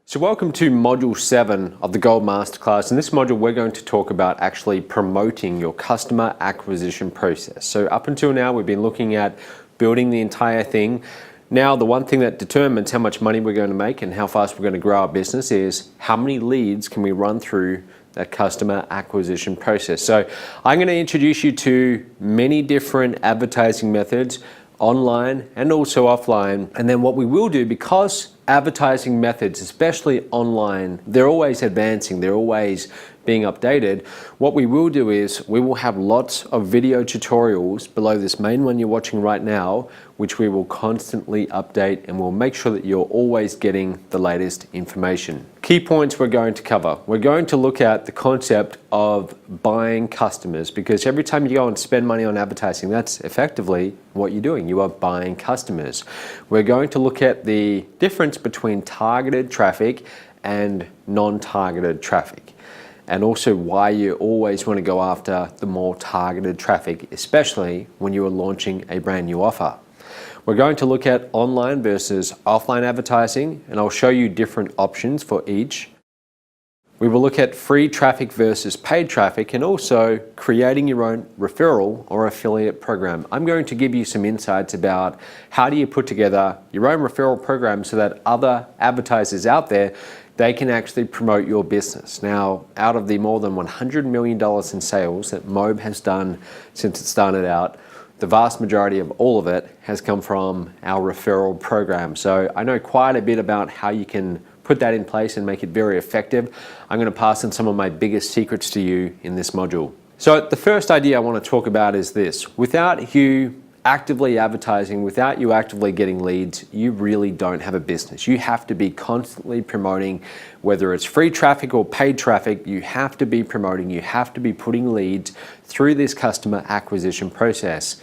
So welcome to Module 7 of the Gold Masterclass. In this module, we're going to talk about actually promoting your customer acquisition process. So up until now, we've been looking at building the entire thing. Now, the one thing that determines how much money we're going to make and how fast we're going to grow our business is how many leads can we run through that customer acquisition process. So I'm going to introduce you to many different advertising methods, online and also offline. And then what we will do, because advertising methods, especially online, they're always advancing, they're always being updated. What we will do is we will have lots of video tutorials below this main one you're watching right now, which we will constantly update, and we'll make sure that you're always getting the latest information. Key points we're going to cover. We're going to look at the concept of buying customers, because every time you go and spend money on advertising, that's effectively what you're doing. You are buying customers. We're going to look at the difference between targeted traffic and non-targeted traffic, and also why you always want to go after the more targeted traffic, especially when you are launching a brand new offer. We're going to look at online versus offline advertising, and I'll show you different options for each. We will look at free traffic versus paid traffic, and also creating your own referral or affiliate program. I'm going to give you some insights about how do you put together your own referral program so that other advertisers out there, they can actually promote your business. Now, out of the more than $100 million in sales that Mobe has done since it started out, the vast majority of all of it has come from our referral program. So I know quite a bit about how you can put that in place and make it very effective. I'm going to pass on some of my biggest secrets to you in this module. So the first idea I want to talk about is this. Without you actively advertising, without you actively getting leads, you really don't have a business. You have to be constantly promoting, whether it's free traffic or paid traffic. You have to be promoting, you have to be putting leads through this customer acquisition process.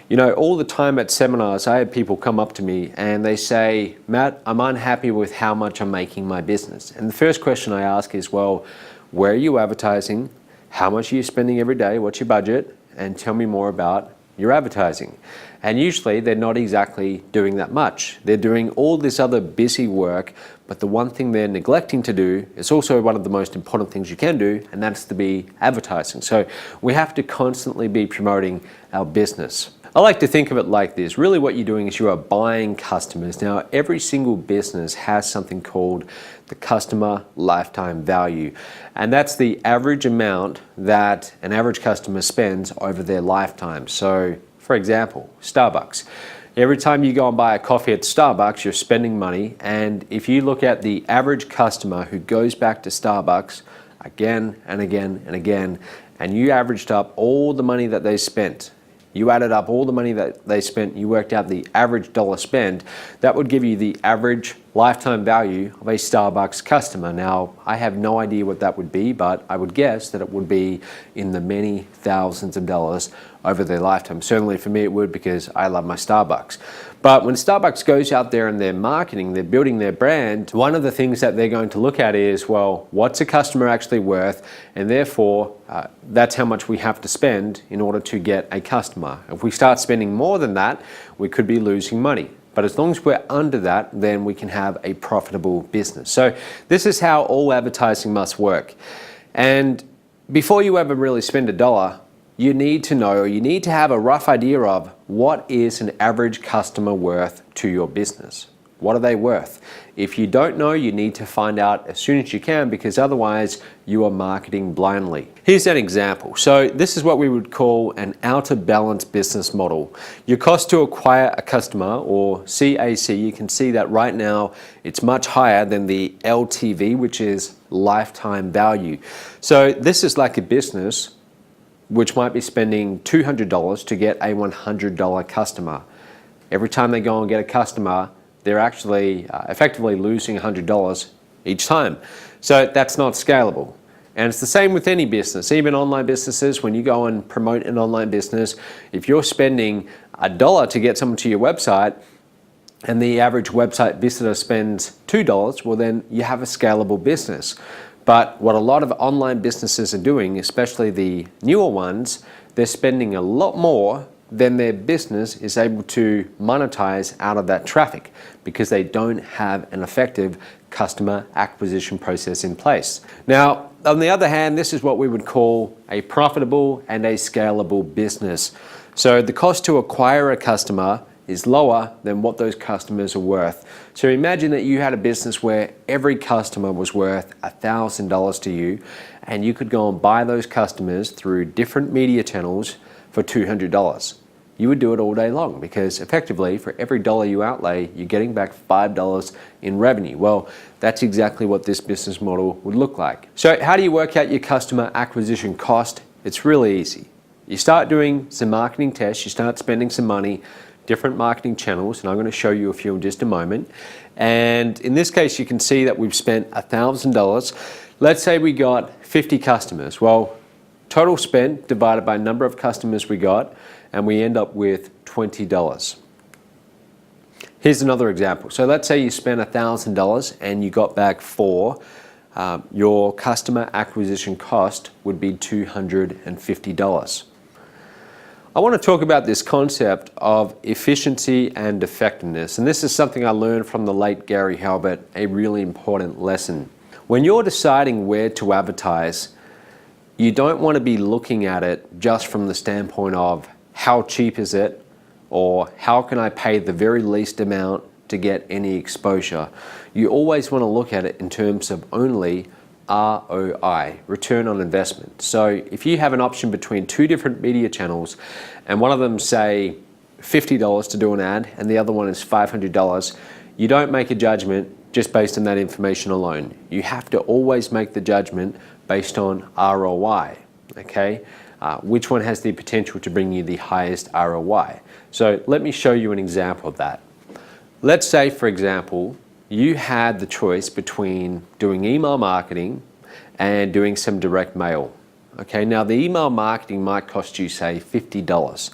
You know, all the time at seminars, I have people come up to me and they say, Matt, I'm unhappy with how much I'm making my business. And the first question I ask is, well, where are you advertising? How much are you spending every day? What's your budget? And tell me more about your advertising. And usually they're not exactly doing that much. They're doing all this other busy work, but the one thing they're neglecting to do is also one of the most important things you can do, and that's to be advertising. So we have to constantly be promoting our business. I like to think of it like this. Really what you're doing is you are buying customers. Now, every single business has something called the customer lifetime value. And that's the average amount that an average customer spends over their lifetime. So, for example, Starbucks. Every time you go and buy a coffee at Starbucks, you're spending money. And if you look at the average customer who goes back to Starbucks again and again and again, and you averaged up all the money that they spent, you added up all the money that they spent, you worked out the average dollar spend, that would give you the average lifetime value of a Starbucks customer. Now, I have no idea what that would be, but I would guess that it would be in the many thousands of dollars over their lifetime. Certainly for me it would, because I love my Starbucks. But when Starbucks goes out there and they're marketing, they're building their brand, one of the things that they're going to look at is, well, what's a customer actually worth? And therefore, that's how much we have to spend in order to get a customer. If we start spending more than that, we could be losing money. But as long as we're under that, then we can have a profitable business. So this is how all advertising must work. And before you ever really spend a dollar, you need to know, or you need to have a rough idea of what is an average customer worth to your business. What are they worth? If you don't know, you need to find out as soon as you can, because otherwise you are marketing blindly. Here's an example. So this is what we would call an out of balance business model. Your cost to acquire a customer, or CAC, you can see that right now it's much higher than the LTV, which is lifetime value. So this is like a business which might be spending $200 to get a $100 customer. Every time they go and get a customer, they're actually effectively losing $100 each time. So that's not scalable. And it's the same with any business, even online businesses. When you go and promote an online business, if you're spending $1 to get someone to your website, and the average website visitor spends $2, well then you have a scalable business. But what a lot of online businesses are doing, especially the newer ones, they're spending a lot more then their business is able to monetize out of that traffic because they don't have an effective customer acquisition process in place. Now, on the other hand, this is what we would call a profitable and a scalable business. So the cost to acquire a customer is lower than what those customers are worth. So imagine that you had a business where every customer was worth $1,000 to you, and you could go and buy those customers through different media channels for $200. You would do it all day long because effectively for every dollar you outlay, you're getting back $5 in revenue. Well, that's exactly what this business model would look like. So how do you work out your customer acquisition cost? It's really easy. You start doing some marketing tests, you start spending some money, different marketing channels, and I'm going to show you a few in just a moment. And in this case, you can see that we've spent $1,000. Let's say we got 50 customers. Well, total spent divided by number of customers we got, and we end up with $20. Here's another example. So let's say you spent $1,000 and you got back 4. Your customer acquisition cost would be $250. I want to talk about this concept of efficiency and effectiveness, and this is something I learned from the late Gary Halbert, a really important lesson. When you're deciding where to advertise, you don't want to be looking at it just from the standpoint of how cheap is it, or how can I pay the very least amount to get any exposure. You always want to look at it in terms of only ROI, return on investment. So if you have an option between 2 different media channels and one of them say $50 to do an ad and the other one is $500, you don't make a judgment just based on that information alone. You have to always make the judgment based on ROI, okay? Which one has the potential to bring you the highest ROI? So let me show you an example of that. Let's say, for example, you had the choice between doing email marketing and doing some direct mail. Okay, now the email marketing might cost you, say, $50.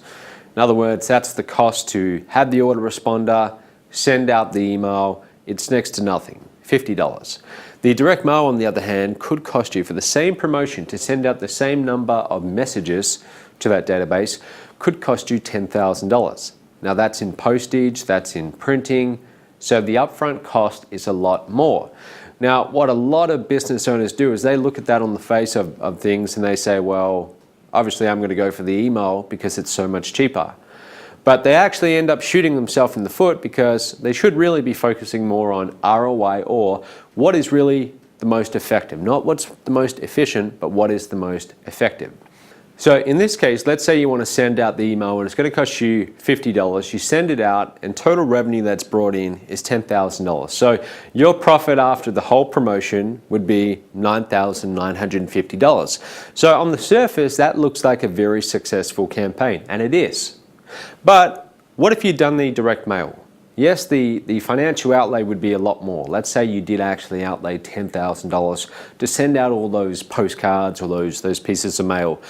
In other words, that's the cost to have the autoresponder, send out the email. It's next to nothing, $50. The direct mail, on the other hand, could cost you, for the same promotion, to send out the same number of messages to that database, could cost you $10,000. Now that's in postage, that's in printing, so the upfront cost is a lot more. Now, what a lot of business owners do is they look at that on the face of things and they say, well, obviously I'm going to go for the email because it's so much cheaper. But they actually end up shooting themselves in the foot because they should really be focusing more on ROI, or what is really the most effective. Not what's the most efficient, but what is the most effective. So in this case, let's say you want to send out the email and it's going to cost you $50. You send it out and total revenue that's brought in is $10,000. So your profit after the whole promotion would be $9,950. So on the surface, that looks like a very successful campaign, and it is. But what if you'd done the direct mail? Yes, the financial outlay would be a lot more. Let's say you did actually outlay $10,000 to send out all those postcards or those pieces of mail.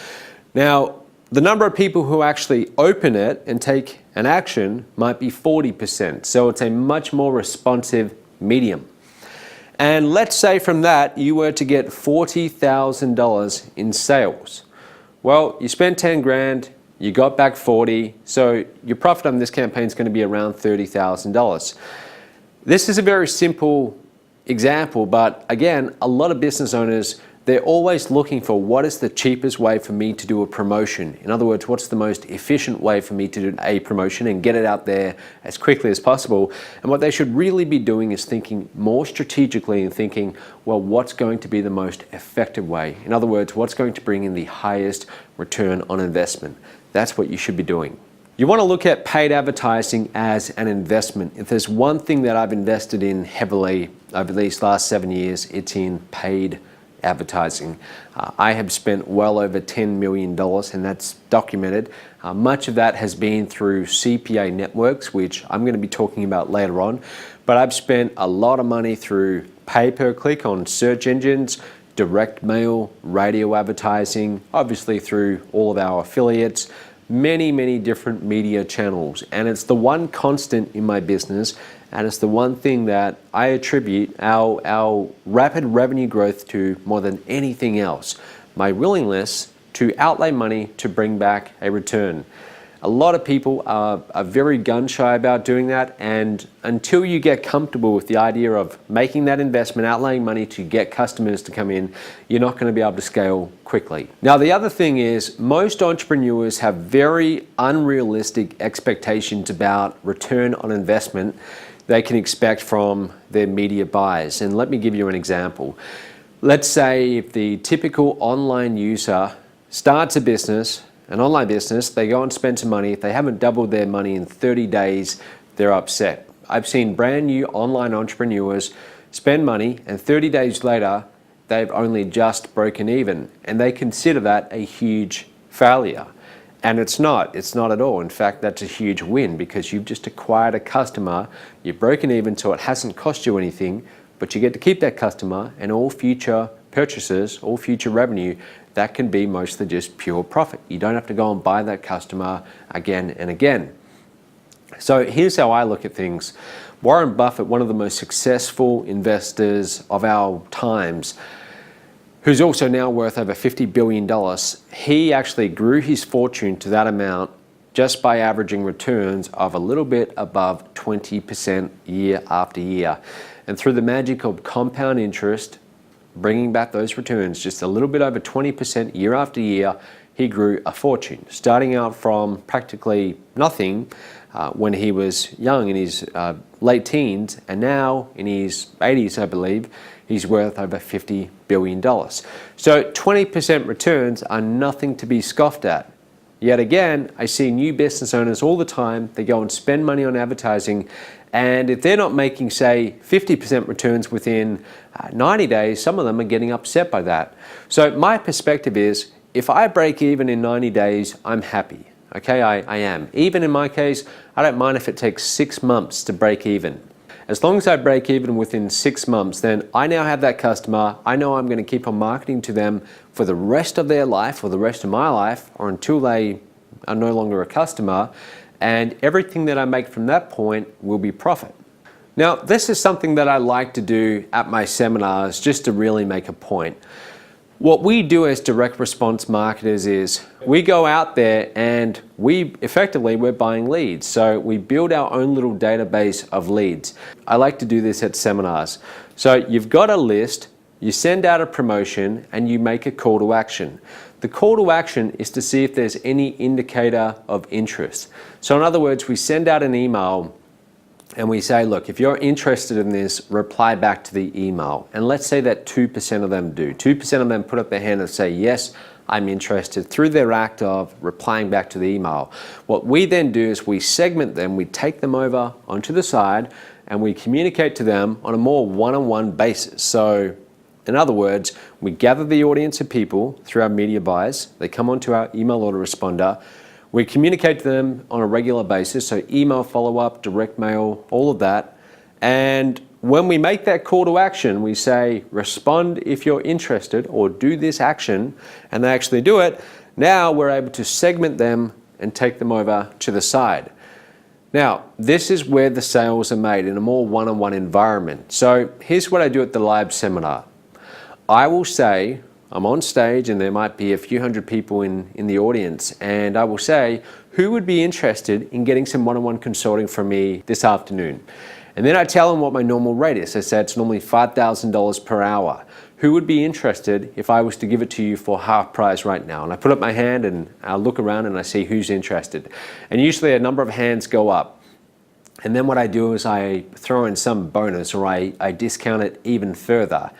Now, the number of people who actually open it and take an action might be 40%. So it's a much more responsive medium. And let's say from that you were to get $40,000 in sales. Well, you spent 10 grand, you got back 40, so your profit on this campaign is going to be around $30,000. This is a very simple example, but again, a lot of business owners, they're always looking for what is the cheapest way for me to do a promotion. In other words, what's the most efficient way for me to do a promotion and get it out there as quickly as possible. And what they should really be doing is thinking more strategically and thinking, well, what's going to be the most effective way? In other words, what's going to bring in the highest return on investment? That's what you should be doing. You want to look at paid advertising as an investment. If there's one thing that I've invested in heavily over these last 7 years, it's in paid advertising. I have spent well over $10 million, and that's documented. Much of that has been through CPA networks, which I'm going to be talking about later on. But I've spent a lot of money through pay-per-click on search engines, direct mail, radio advertising, obviously through all of our affiliates, many different media channels. And it's the one constant in my business, and it's the one thing that I attribute our rapid revenue growth to more than anything else. My willingness to outlay money to bring back a return. A lot of people are very gun shy about doing that, and until you get comfortable with the idea of making that investment, outlaying money to get customers to come in, you're not going to be able to scale quickly. Now, the other thing is most entrepreneurs have very unrealistic expectations about return on investment they can expect from their media buys. And let me give you an example. Let's say if the typical online user starts a business, an online business, they go and spend some money. If they haven't doubled their money in 30 days, they're upset. I've seen brand new online entrepreneurs spend money and 30 days later, they've only just broken even. And they consider that a huge failure. And it's not at all. In fact, that's a huge win because you've just acquired a customer, you've broken even so it hasn't cost you anything, but you get to keep that customer and all future purchases, all future revenue, that can be mostly just pure profit. You don't have to go and buy that customer again and again. So here's how I look at things. Warren Buffett, one of the most successful investors of our times, who's also now worth over $50 billion, he actually grew his fortune to that amount just by averaging returns of a little bit above 20% year after year. And through the magic of compound interest, bringing back those returns just a little bit over 20% year after year, he grew a fortune, starting out from practically nothing when he was young in his late teens, and now in his 80s, I believe, he's worth over $50 billion. So 20% returns are nothing to be scoffed at. Yet again, I see new business owners all the time, they go and spend money on advertising, and if they're not making, say, 50% returns within 90 days, some of them are getting upset by that. So my perspective is, if I break even in 90 days, I'm happy. Okay, I am. Even in my case, I don't mind if it takes 6 months to break even. As long as I break even within 6 months, then I now have that customer. I know I'm going to keep on marketing to them for the rest of their life or the rest of my life or until they are no longer a customer. And everything that I make from that point will be profit. Now, this is something that I like to do at my seminars just to really make a point. What we do as direct response marketers is we go out there and we're buying leads. So we build our own little database of leads. I like to do this at seminars. So you've got a list, you send out a promotion, and you make a call to action. The call to action is to see if there's any indicator of interest. So in other words, we send out an email and we say, look, if you're interested in this, reply back to the email. And let's say that 2% of them do. 2% of them put up their hand and say, yes, I'm interested, through their act of replying back to the email. What we then do is we segment them, we take them over onto the side, and we communicate to them on a more one-on-one basis. So in other words, we gather the audience of people through our media buys. They come onto our email autoresponder. We communicate to them on a regular basis, so email follow-up, direct mail, all of that. And when we make that call to action, we say, respond if you're interested or do this action, and they actually do it. Now we're able to segment them and take them over to the side. Now, this is where the sales are made in a more one-on-one environment. So here's what I do at the live seminar. I will say, I'm on stage and there might be a few hundred people in the audience, and I will say, who would be interested in getting some one-on-one consulting from me this afternoon? And then I tell them what my normal rate is. I say it's normally $5,000 per hour. Who would be interested if I was to give it to you for half price right now? And I put up my hand and I look around and I see who's interested. And usually a number of hands go up. And then what I do is I throw in some bonus, or I discount it even further.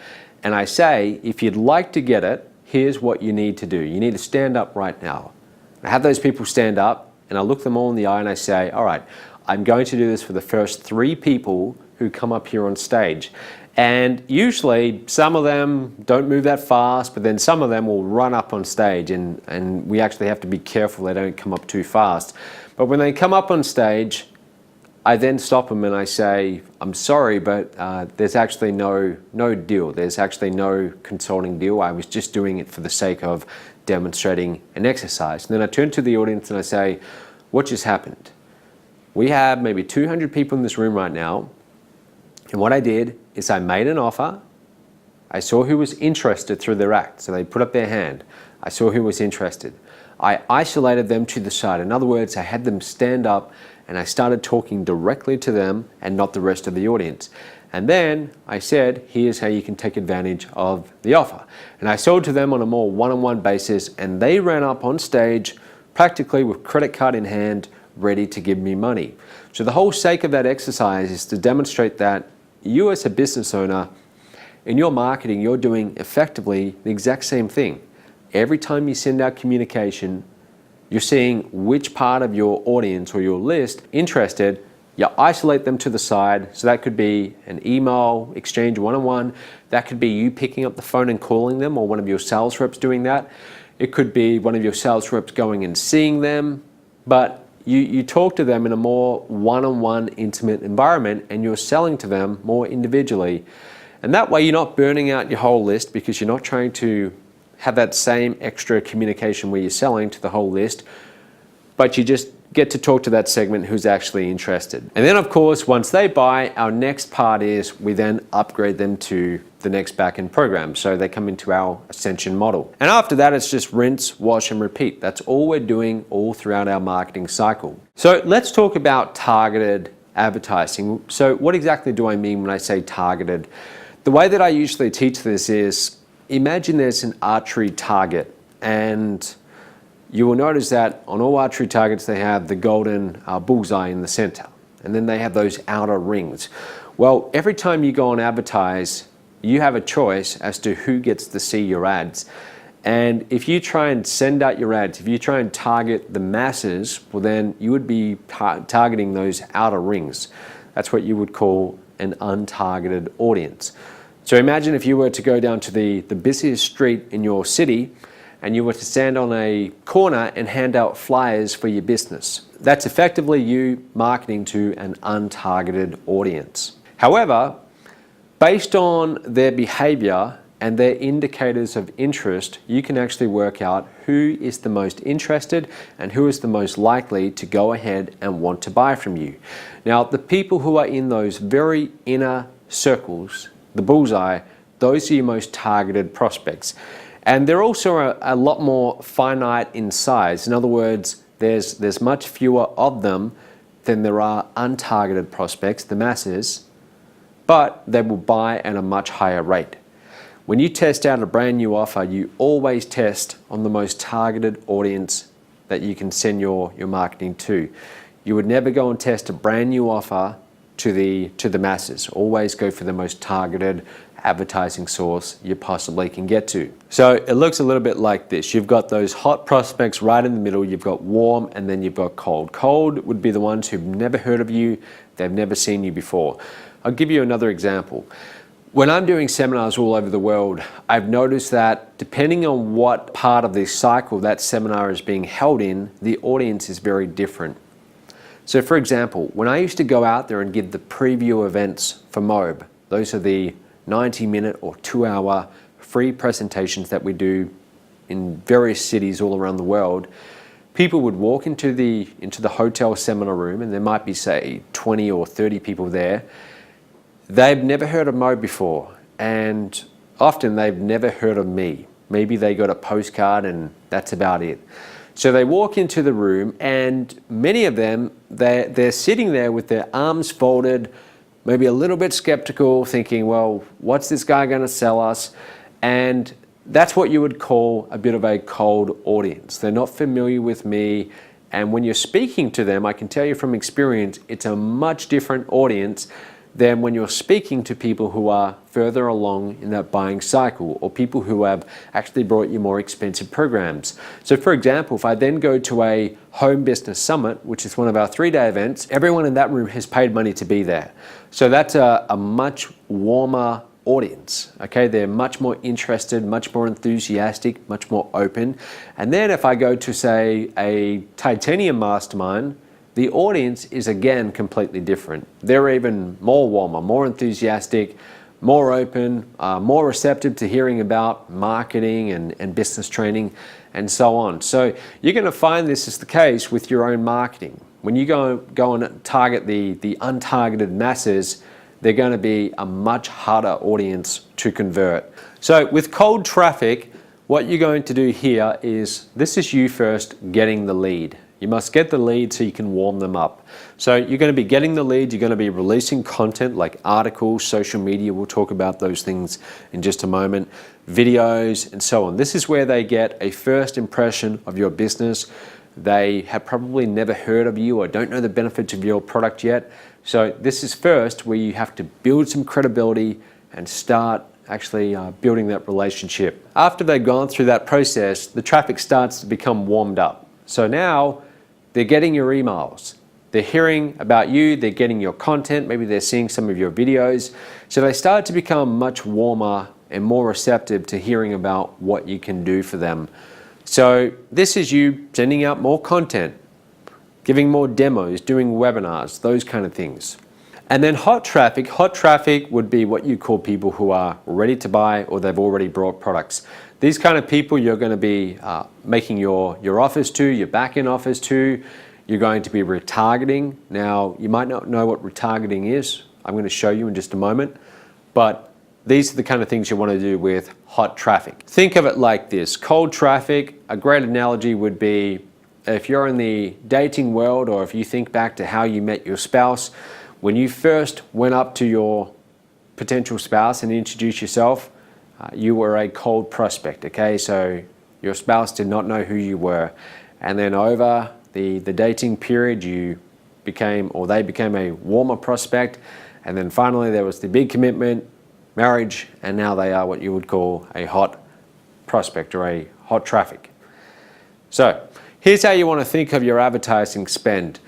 And I say, if you'd like to get it, here's what you need to do. You need to stand up right now. I have those people stand up and I look them all in the eye and I say, all right, I'm going to do this for the first 3 people who come up here on stage. And usually some of them don't move that fast, but then some of them will run up on stage, and we actually have to be careful they don't come up too fast. But when they come up on stage, I then stop them and I say, I'm sorry, but there's actually no deal. There's actually no consulting deal. I was just doing it for the sake of demonstrating an exercise. And then I turn to the audience and I say, what just happened? We have maybe 200 people in this room right now. And what I did is I made an offer. I saw who was interested through their act. So they put up their hand. I saw who was interested. I isolated them to the side. In other words, I had them stand up and I started talking directly to them and not the rest of the audience. And then I said, here's how you can take advantage of the offer. And I sold to them on a more one-on-one basis, and they ran up on stage practically with credit card in hand, ready to give me money. So the whole sake of that exercise is to demonstrate that you as a business owner, in your marketing, you're doing effectively the exact same thing. Every time you send out communication, you're seeing which part of your audience or your list interested. You isolate them to the side. So that could be an email exchange one-on-one. That could be you picking up the phone and calling them, or one of your sales reps doing that. It could be one of your sales reps going and seeing them. But you talk to them in a more one-on-one intimate environment, and you're selling to them more individually. And that way you're not burning out your whole list, because you're not trying to have that same extra communication where you're selling to the whole list, but you just get to talk to that segment who's actually interested. And then of course, once they buy, our next part is we then upgrade them to the next backend program. So they come into our Ascension model. And after that, it's just rinse, wash, and repeat. That's all we're doing all throughout our marketing cycle. So let's talk about targeted advertising. So what exactly do I mean when I say targeted? The way that I usually teach this is, imagine there's an archery target, and you will notice that on all archery targets they have the golden bullseye in the center, and then they have those outer rings. Well, every time you go and advertise, you have a choice as to who gets to see your ads. And if you try and send out your ads, if you try and target the masses, well then you would be targeting those outer rings. That's what you would call an untargeted audience. So imagine if you were to go down to the busiest street in your city, and you were to stand on a corner and hand out flyers for your business. That's effectively you marketing to an untargeted audience. However, based on their behavior and their indicators of interest, you can actually work out who is the most interested and who is the most likely to go ahead and want to buy from you. Now, the people who are in those very inner circles, the bullseye, those are your most targeted prospects. And they're also a lot more finite in size. In other words, there's much fewer of them than there are untargeted prospects, the masses, but they will buy at a much higher rate. When you test out a brand new offer, you always test on the most targeted audience that you can send your marketing to. You would never go and test a brand new offer to the masses. Always go for the most targeted advertising source you possibly can get to. So it looks a little bit like this. You've got those hot prospects right in the middle, you've got warm, and then you've got cold. Cold would be the ones who've never heard of you, they've never seen you before. I'll give you another example. When I'm doing seminars all over the world, I've noticed that depending on what part of the cycle that seminar is being held in, the audience is very different. So for example, when I used to go out there and give the preview events for MOB, those are the 90-minute or 2-hour free presentations that we do in various cities all around the world, people would walk into the hotel seminar room, and there might be, say, 20 or 30 people there. They've never heard of Mo before, and often they've never heard of me. Maybe they got a postcard and that's about it. So they walk into the room, and many of them, they're sitting there with their arms folded, maybe a little bit skeptical, thinking, well, what's this guy going to sell us? And that's what you would call a bit of a cold audience. They're not familiar with me. And when you're speaking to them, I can tell you from experience, it's a much different audience than when you're speaking to people who are further along in that buying cycle, or people who have actually brought you more expensive programs. So for example, if I then go to a home business summit, which is one of our 3-day events, everyone in that room has paid money to be there. So that's a much warmer audience, okay? They're much more interested, much more enthusiastic, much more open. And then if I go to, say, a titanium mastermind, the audience is again completely different. They're even more warmer, more enthusiastic, more open, more receptive to hearing about marketing and business training and so on. So you're going to find this is the case with your own marketing. When you go and target the untargeted masses, they're going to be a much harder audience to convert. So with cold traffic, what you're going to do here is, this is you first getting the lead. You must get the lead so you can warm them up. So you're going to be getting the lead, you're going to be releasing content like articles, social media, we'll talk about those things in just a moment, videos and so on. This is where they get a first impression of your business. They have probably never heard of you or don't know the benefits of your product yet. So this is first where you have to build some credibility and start actually building that relationship. After they've gone through that process, the traffic starts to become warmed up. So now they're getting your emails. They're hearing about you, they're getting your content, maybe they're seeing some of your videos. So they start to become much warmer and more receptive to hearing about what you can do for them. So this is you sending out more content, giving more demos, doing webinars, those kind of things. And then hot traffic would be what you call people who are ready to buy or they've already bought products. These kind of people you're going to be making your offers to, your back-end offers to. You're going to be retargeting. Now, you might not know what retargeting is. I'm going to show you in just a moment. But these are the kind of things you want to do with hot traffic. Think of it like this. Cold traffic, a great analogy would be if you're in the dating world or if you think back to how you met your spouse, when you first went up to your potential spouse and introduced yourself, you were a cold prospect, okay? So your spouse did not know who you were. And then over the dating period, you became, or they became a warmer prospect. And then finally there was the big commitment, marriage, and now they are what you would call a hot prospect or a hot traffic. So here's how you want to think of your advertising spend.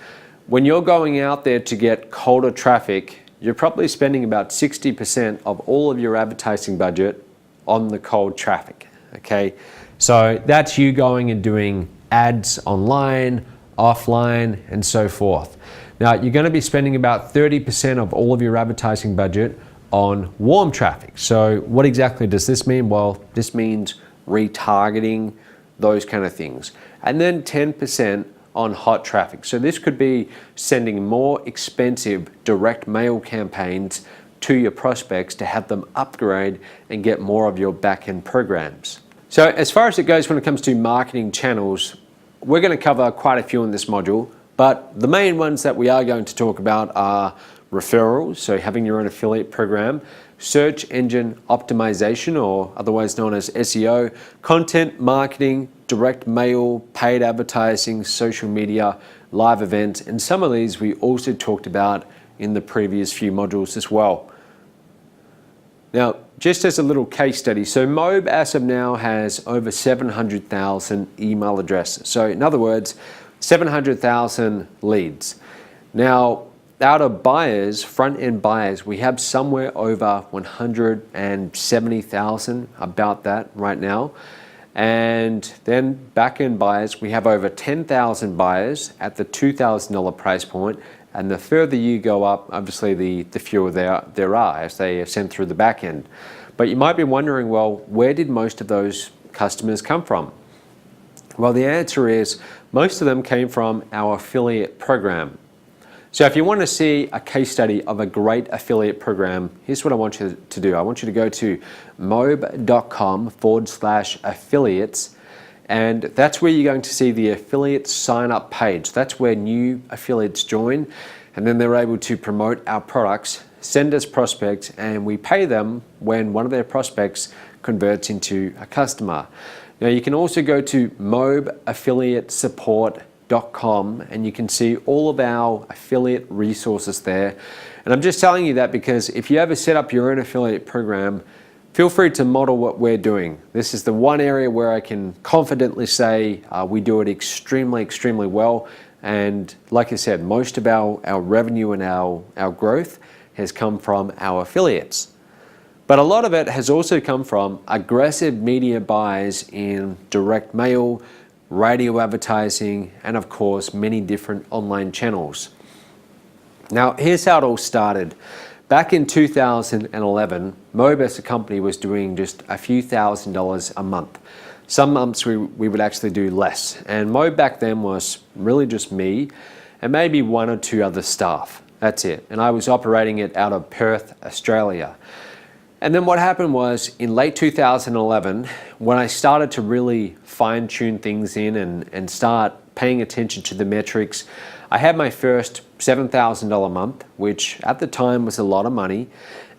When you're going out there to get colder traffic, you're probably spending about 60% of all of your advertising budget on the cold traffic, okay? So that's you going and doing ads online, offline, and so forth. Now, you're going to be spending about 30% of all of your advertising budget on warm traffic. So what exactly does this mean? Well, this means retargeting, those kind of things. And then 10% on hot traffic. So this could be sending more expensive direct mail campaigns to your prospects to have them upgrade and get more of your back-end programs. So as far as it goes when it comes to marketing channels, we're going to cover quite a few in this module, but the main ones that we are going to talk about are referrals, so having your own affiliate program, search engine optimization, or otherwise known as SEO, content marketing, direct mail, paid advertising, social media, live events, and some of these we also talked about in the previous few modules as well. Now, just as a little case study, so Mobe as of now has over 700,000 email addresses. So in other words, 700,000 leads. Now, out of buyers, front-end buyers, we have somewhere over 170,000, about that right now. And then back-end buyers, we have over 10,000 buyers at the $2,000 price point. And the further you go up, obviously the fewer there are as they are sent through the back end. But you might be wondering, well, where did most of those customers come from? Well, the answer is most of them came from our affiliate program. So if you want to see a case study of a great affiliate program, here's what I want you to do. I want you to go to mobe.com/affiliates, and that's where you're going to see the affiliate sign up page. That's where new affiliates join, and then they're able to promote our products, send us prospects, and we pay them when one of their prospects converts into a customer. Now you can also go to mobeaffiliatesupport.com and you can see all of our affiliate resources there. And I'm just telling you that because if you ever set up your own affiliate program, feel free to model what we're doing. This is the one area where I can confidently say we do it extremely, extremely well. And like I said, most of our revenue and our growth has come from our affiliates. But a lot of it has also come from aggressive media buys in direct mail, radio advertising, and of course many different online channels. Now here's how it all started. Back in 2011, Mobe as a company was doing just a few $1,000s a month. Some months we would actually do less, and Mobe back then was really just me and maybe one or two other staff. That's it. And I was operating it out of Perth, Australia. And then what happened was in late 2011, when I started to really fine tune things in and start paying attention to the metrics, I had my first $7,000 month, which at the time was a lot of money.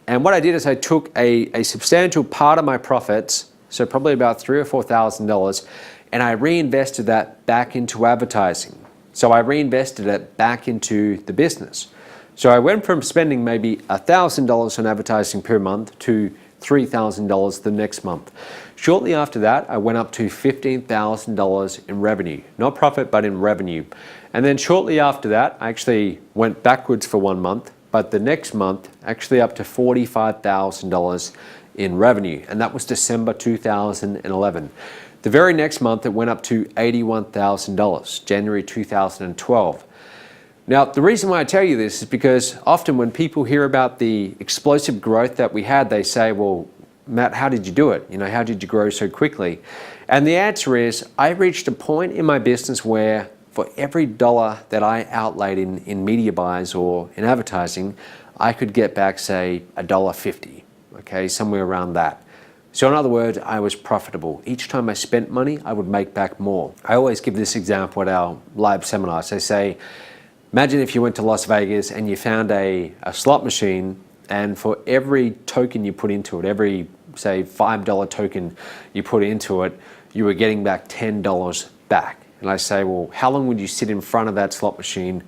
And what I did is I took a substantial part of my profits, so probably about $3,000 or $4,000, and I reinvested that back into advertising. So I reinvested it back into the business. So I went from spending maybe $1,000 on advertising per month to $3,000 the next month. Shortly after that, I went up to $15,000 in revenue, not profit, but in revenue. And then shortly after that, I actually went backwards for 1 month, but the next month, actually up to $45,000 in revenue. And that was December 2011. The very next month, it went up to $81,000, January 2012. Now, the reason why I tell you this is because often when people hear about the explosive growth that we had, they say, well, Matt, how did you do it? How did you grow so quickly? And the answer is, I reached a point in my business where for every dollar that I outlaid in media buys or in advertising, I could get back, say, $1.50, okay, somewhere around that. So in other words, I was profitable. Each time I spent money, I would make back more. I always give this example at our live seminars. I say, imagine if you went to Las Vegas and you found a slot machine, and for every token you put into it, every, say, $5 token you put into it, you were getting back $10 back. And I say, well, how long would you sit in front of that slot machine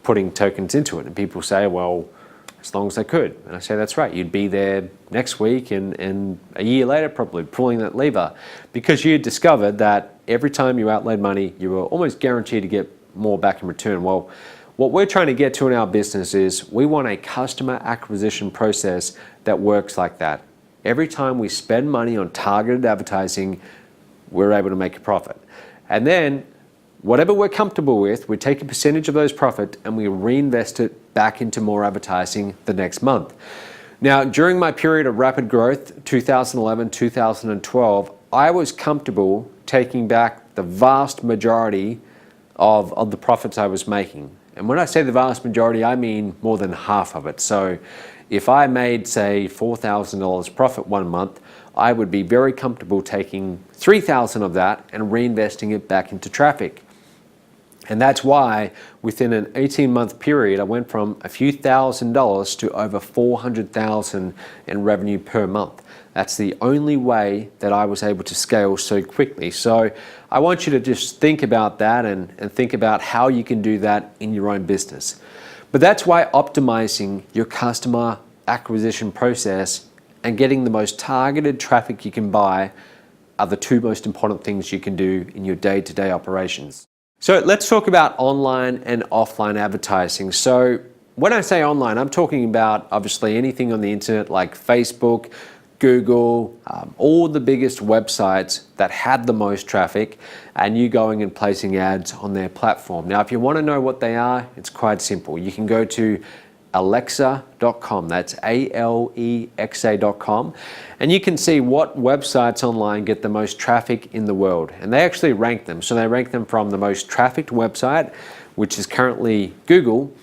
putting tokens into it? And people say, well, as long as I could. And I say, that's right. You'd be there next week and a year later probably pulling that lever, because you discovered that every time you outlaid money, you were almost guaranteed to get more back in return. Well, what we're trying to get to in our business is we want a customer acquisition process that works like that. Every time we spend money on targeted advertising, we're able to make a profit. And then whatever we're comfortable with, we take a percentage of those profits and we reinvest it back into more advertising the next month. Now, during my period of rapid growth, 2011, 2012, I was comfortable taking back the vast majority of the profits I was making. And when I say the vast majority, I mean more than half of it. So if I made, say, $4,000 profit 1 month, I would be very comfortable taking $3,000 of that and reinvesting it back into traffic. And that's why within an 18-month period, I went from a few $1,000s to over $400,000 in revenue per month. That's the only way that I was able to scale so quickly. So I want you to just think about that and think about how you can do that in your own business. But that's why optimizing your customer acquisition process and getting the most targeted traffic you can buy are the two most important things you can do in your day-to-day operations. So let's talk about online and offline advertising. So when I say online, I'm talking about obviously anything on the internet like Facebook, Google, all the biggest websites that had the most traffic, and you going and placing ads on their platform. Now, if you want to know what they are, it's quite simple. You can go to alexa.com, that's alexa.com, and you can see what websites online get the most traffic in the world. And they actually rank them. So they rank them from the most trafficked website, which is currently Google,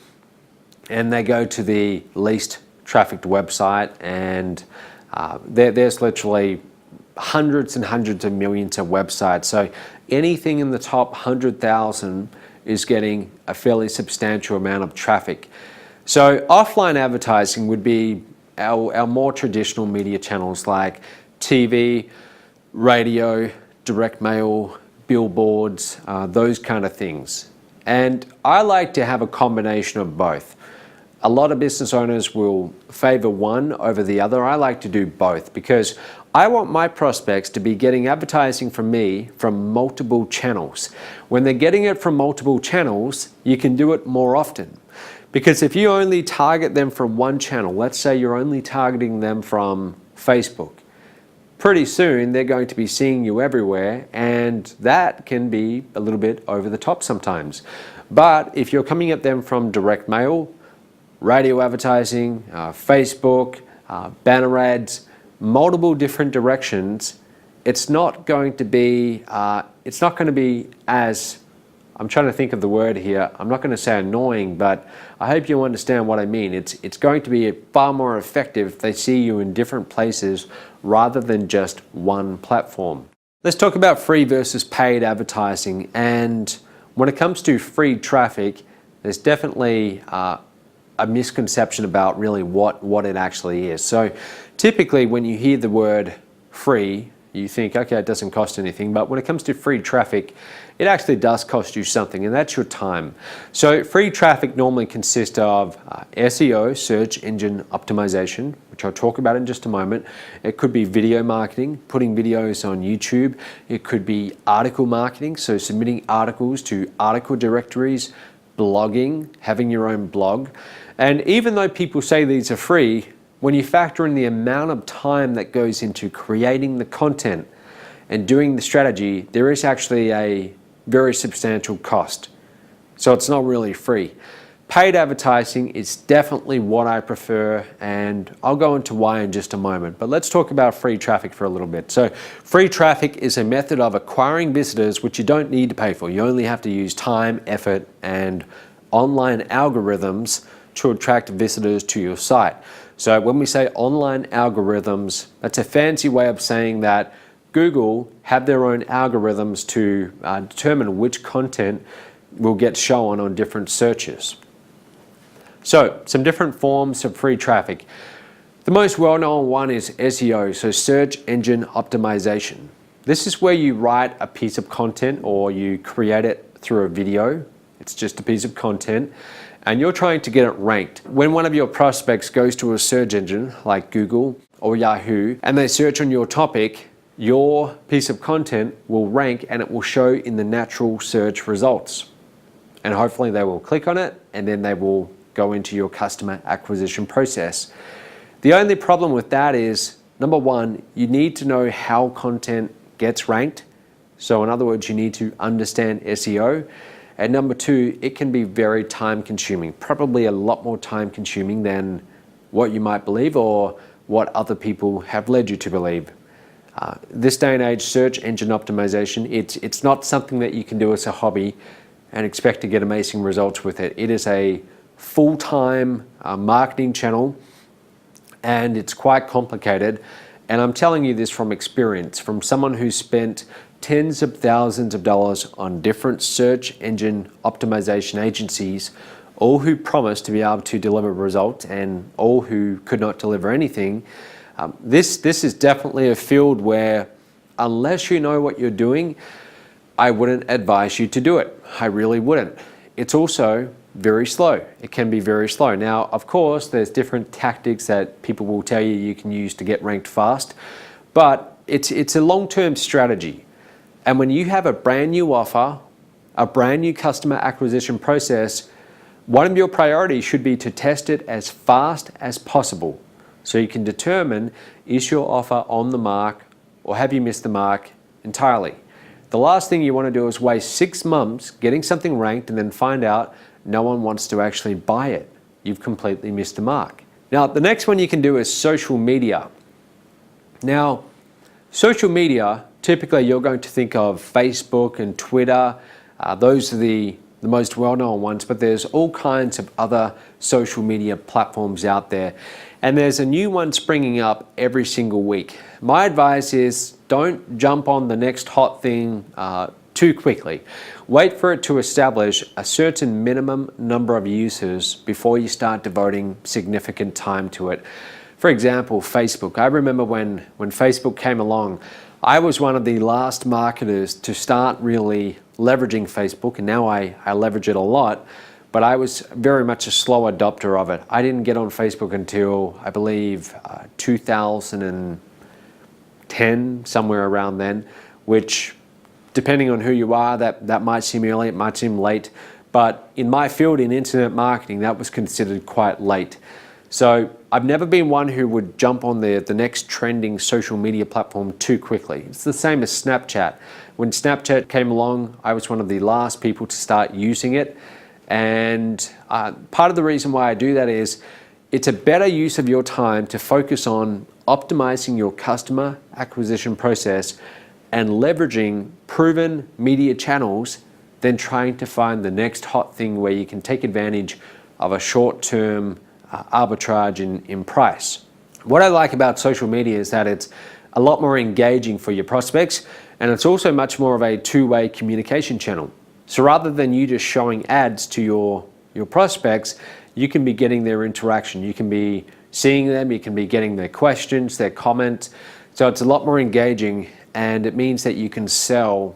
and they go to the least trafficked website, and there's literally hundreds and hundreds of millions of websites. So anything in the top 100,000 is getting a fairly substantial amount of traffic. So offline advertising would be our more traditional media channels like TV, radio, direct mail, billboards, those kind of things. And I like to have a combination of both. A lot of business owners will favor one over the other. I like to do both because I want my prospects to be getting advertising from me from multiple channels. When they're getting it from multiple channels, you can do it more often. Because if you only target them from one channel, let's say you're only targeting them from Facebook, pretty soon they're going to be seeing you everywhere, and that can be a little bit over the top sometimes. But if you're coming at them from direct mail, radio advertising, Facebook, banner ads, multiple different directions, it's not going to be as I'm trying to think of the word here. I'm not going to say annoying, but I hope you understand what I mean. It's going to be far more effective if they see you in different places rather than just one platform. Let's talk about free versus paid advertising. And when it comes to free traffic, there's definitely a misconception about really what it actually is. So typically when you hear the word free, you think, okay, it doesn't cost anything. But when it comes to free traffic, it actually does cost you something, and that's your time. So free traffic normally consists of SEO, search engine optimization, which I'll talk about in just a moment. It could be video marketing, putting videos on YouTube. It could be article marketing, so submitting articles to article directories, blogging, having your own blog. And even though people say these are free, when you factor in the amount of time that goes into creating the content and doing the strategy, there is actually a very substantial cost. So it's not really free. Paid advertising is definitely what I prefer, and I'll go into why in just a moment. But let's talk about free traffic for a little bit. So free traffic is a method of acquiring visitors which you don't need to pay for. You only have to use time, effort, and online algorithms to attract visitors to your site. So when we say online algorithms, that's a fancy way of saying that Google have their own algorithms to determine which content will get shown on different searches. So some different forms of free traffic. The most well-known one is SEO, so search engine optimization. This is where you write a piece of content or you create it through a video. It's just a piece of content, and you're trying to get it ranked. When one of your prospects goes to a search engine like Google or Yahoo and they search on your topic, your piece of content will rank and it will show in the natural search results. And hopefully they will click on it and then they will go into your customer acquisition process. The only problem with that is, number one, you need to know how content gets ranked. So in other words, you need to understand SEO. And number two, it can be very time consuming, probably a lot more time consuming than what you might believe or what other people have led you to believe. This day and age, search engine optimization, it's not something that you can do as a hobby and expect to get amazing results with it. It is a full-time marketing channel, and it's quite complicated. And I'm telling you this from experience, from someone who spent tens of thousands of dollars on different search engine optimization agencies, all who promised to be able to deliver results and all who could not deliver anything. This is definitely a field where, unless you know what you're doing, I wouldn't advise you to do it. I really wouldn't. It's also very slow. It can be very slow. Now, of course, there's different tactics that people will tell you can use to get ranked fast, but it's a long-term strategy. And when you have a brand new offer, a brand new customer acquisition process, one of your priorities should be to test it as fast as possible so you can determine, is your offer on the mark or have you missed the mark entirely? The last thing you want to do is waste 6 months getting something ranked and then find out no one wants to actually buy it. You've completely missed the mark. Now, the next one you can do is social media. Now, social media, typically you're going to think of Facebook and Twitter. Those are the most well-known ones, but there's all kinds of other social media platforms out there. And there's a new one springing up every single week. My advice is don't jump on the next hot thing too quickly. Wait for it to establish a certain minimum number of users before you start devoting significant time to it. For example, Facebook. I remember when Facebook came along, I was one of the last marketers to start really leveraging Facebook, and now I leverage it a lot, but I was very much a slow adopter of it. I didn't get on Facebook until, I believe, 2010, somewhere around then, which, depending on who you are, that might seem early, it might seem late, but in my field in internet marketing, that was considered quite late. So I've never been one who would jump on the next trending social media platform too quickly. It's the same as Snapchat. When Snapchat came along, I was one of the last people to start using it. And part of the reason why I do that is it's a better use of your time to focus on optimizing your customer acquisition process and leveraging proven media channels than trying to find the next hot thing where you can take advantage of a short-term arbitrage in price. What I like about social media is that it's a lot more engaging for your prospects, and it's also much more of a two-way communication channel. So rather than you just showing ads to your prospects, you can be getting their interaction. You can be seeing them, you can be getting their questions, their comments. So it's a lot more engaging, and it means that you can sell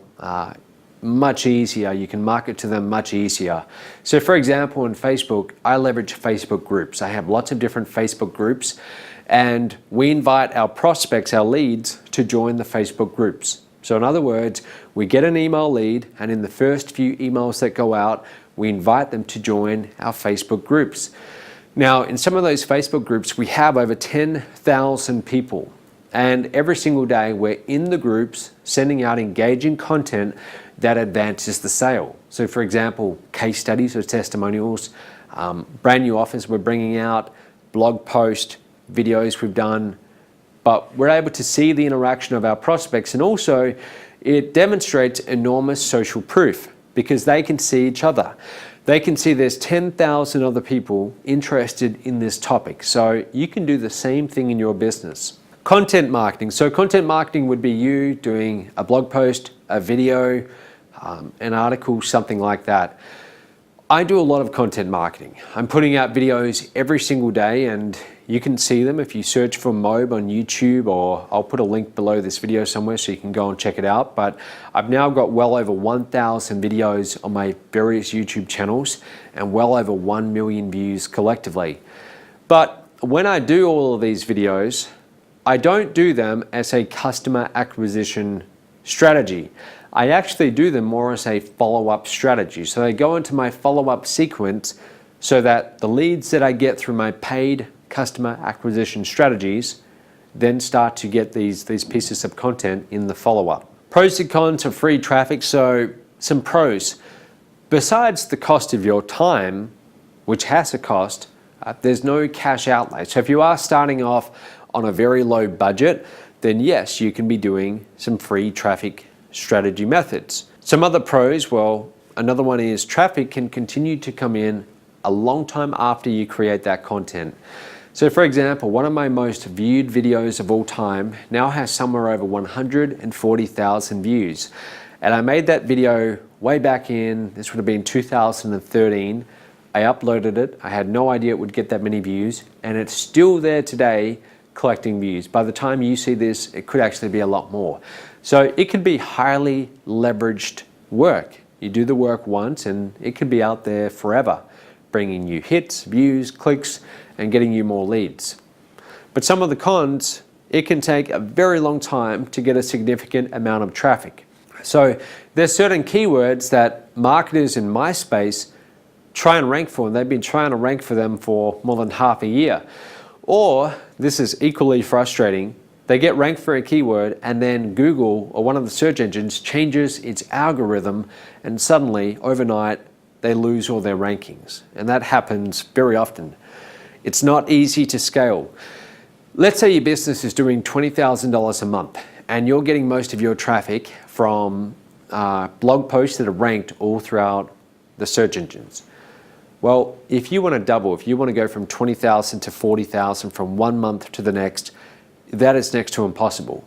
much easier. You can market to them much easier. So for example, in Facebook, I leverage Facebook groups. I have lots of different Facebook groups, and we invite our prospects, our leads, to join the Facebook groups. So in other words, we get an email lead, and in the first few emails that go out, we invite them to join our Facebook groups. Now, in some of those Facebook groups, we have over 10,000 people. And every single day, we're in the groups sending out engaging content that advances the sale. So for example, case studies or testimonials, brand new offers we're bringing out, blog post, videos we've done, but we're able to see the interaction of our prospects, and also it demonstrates enormous social proof because they can see each other. They can see there's 10,000 other people interested in this topic. So you can do the same thing in your business. Content marketing. So content marketing would be you doing a blog post, a video, an article, something like that. I do a lot of content marketing. I'm putting out videos every single day, and you can see them if you search for Mobe on YouTube, or I'll put a link below this video somewhere so you can go and check it out. But I've now got well over 1,000 videos on my various YouTube channels and well over 1 million views collectively. But when I do all of these videos, I don't do them as a customer acquisition strategy. I actually do them more as a follow-up strategy. So they go into my follow-up sequence so that the leads that I get through my paid customer acquisition strategies then start to get these pieces of content in the follow-up. Pros and cons of free traffic. So some pros. Besides the cost of your time, which has a cost, there's no cash outlay. So if you are starting off on a very low budget, then yes, you can be doing some free traffic strategy methods. Some other pros, well, another one is traffic can continue to come in a long time after you create that content. So for example, one of my most viewed videos of all time now has somewhere over 140,000 views. And I made that video way back in, this would have been 2013. I uploaded it. I had no idea it would get that many views, and it's still there today collecting views. By the time you see this, it could actually be a lot more. So it could be highly leveraged work. You do the work once and it could be out there forever, bringing you hits, views, clicks, and getting you more leads. But some of the cons, it can take a very long time to get a significant amount of traffic. So there's certain keywords that marketers in my space try and rank for, and they've been trying to rank for them for more than half a year. Or, this is equally frustrating, they get ranked for a keyword and then Google or one of the search engines changes its algorithm, and suddenly, overnight, they lose all their rankings. And that happens very often. It's not easy to scale. Let's say your business is doing $20,000 a month and you're getting most of your traffic from blog posts that are ranked all throughout the search engines. Well, if you want to double, if you want to go from 20,000 to 40,000 from one month to the next, that is next to impossible,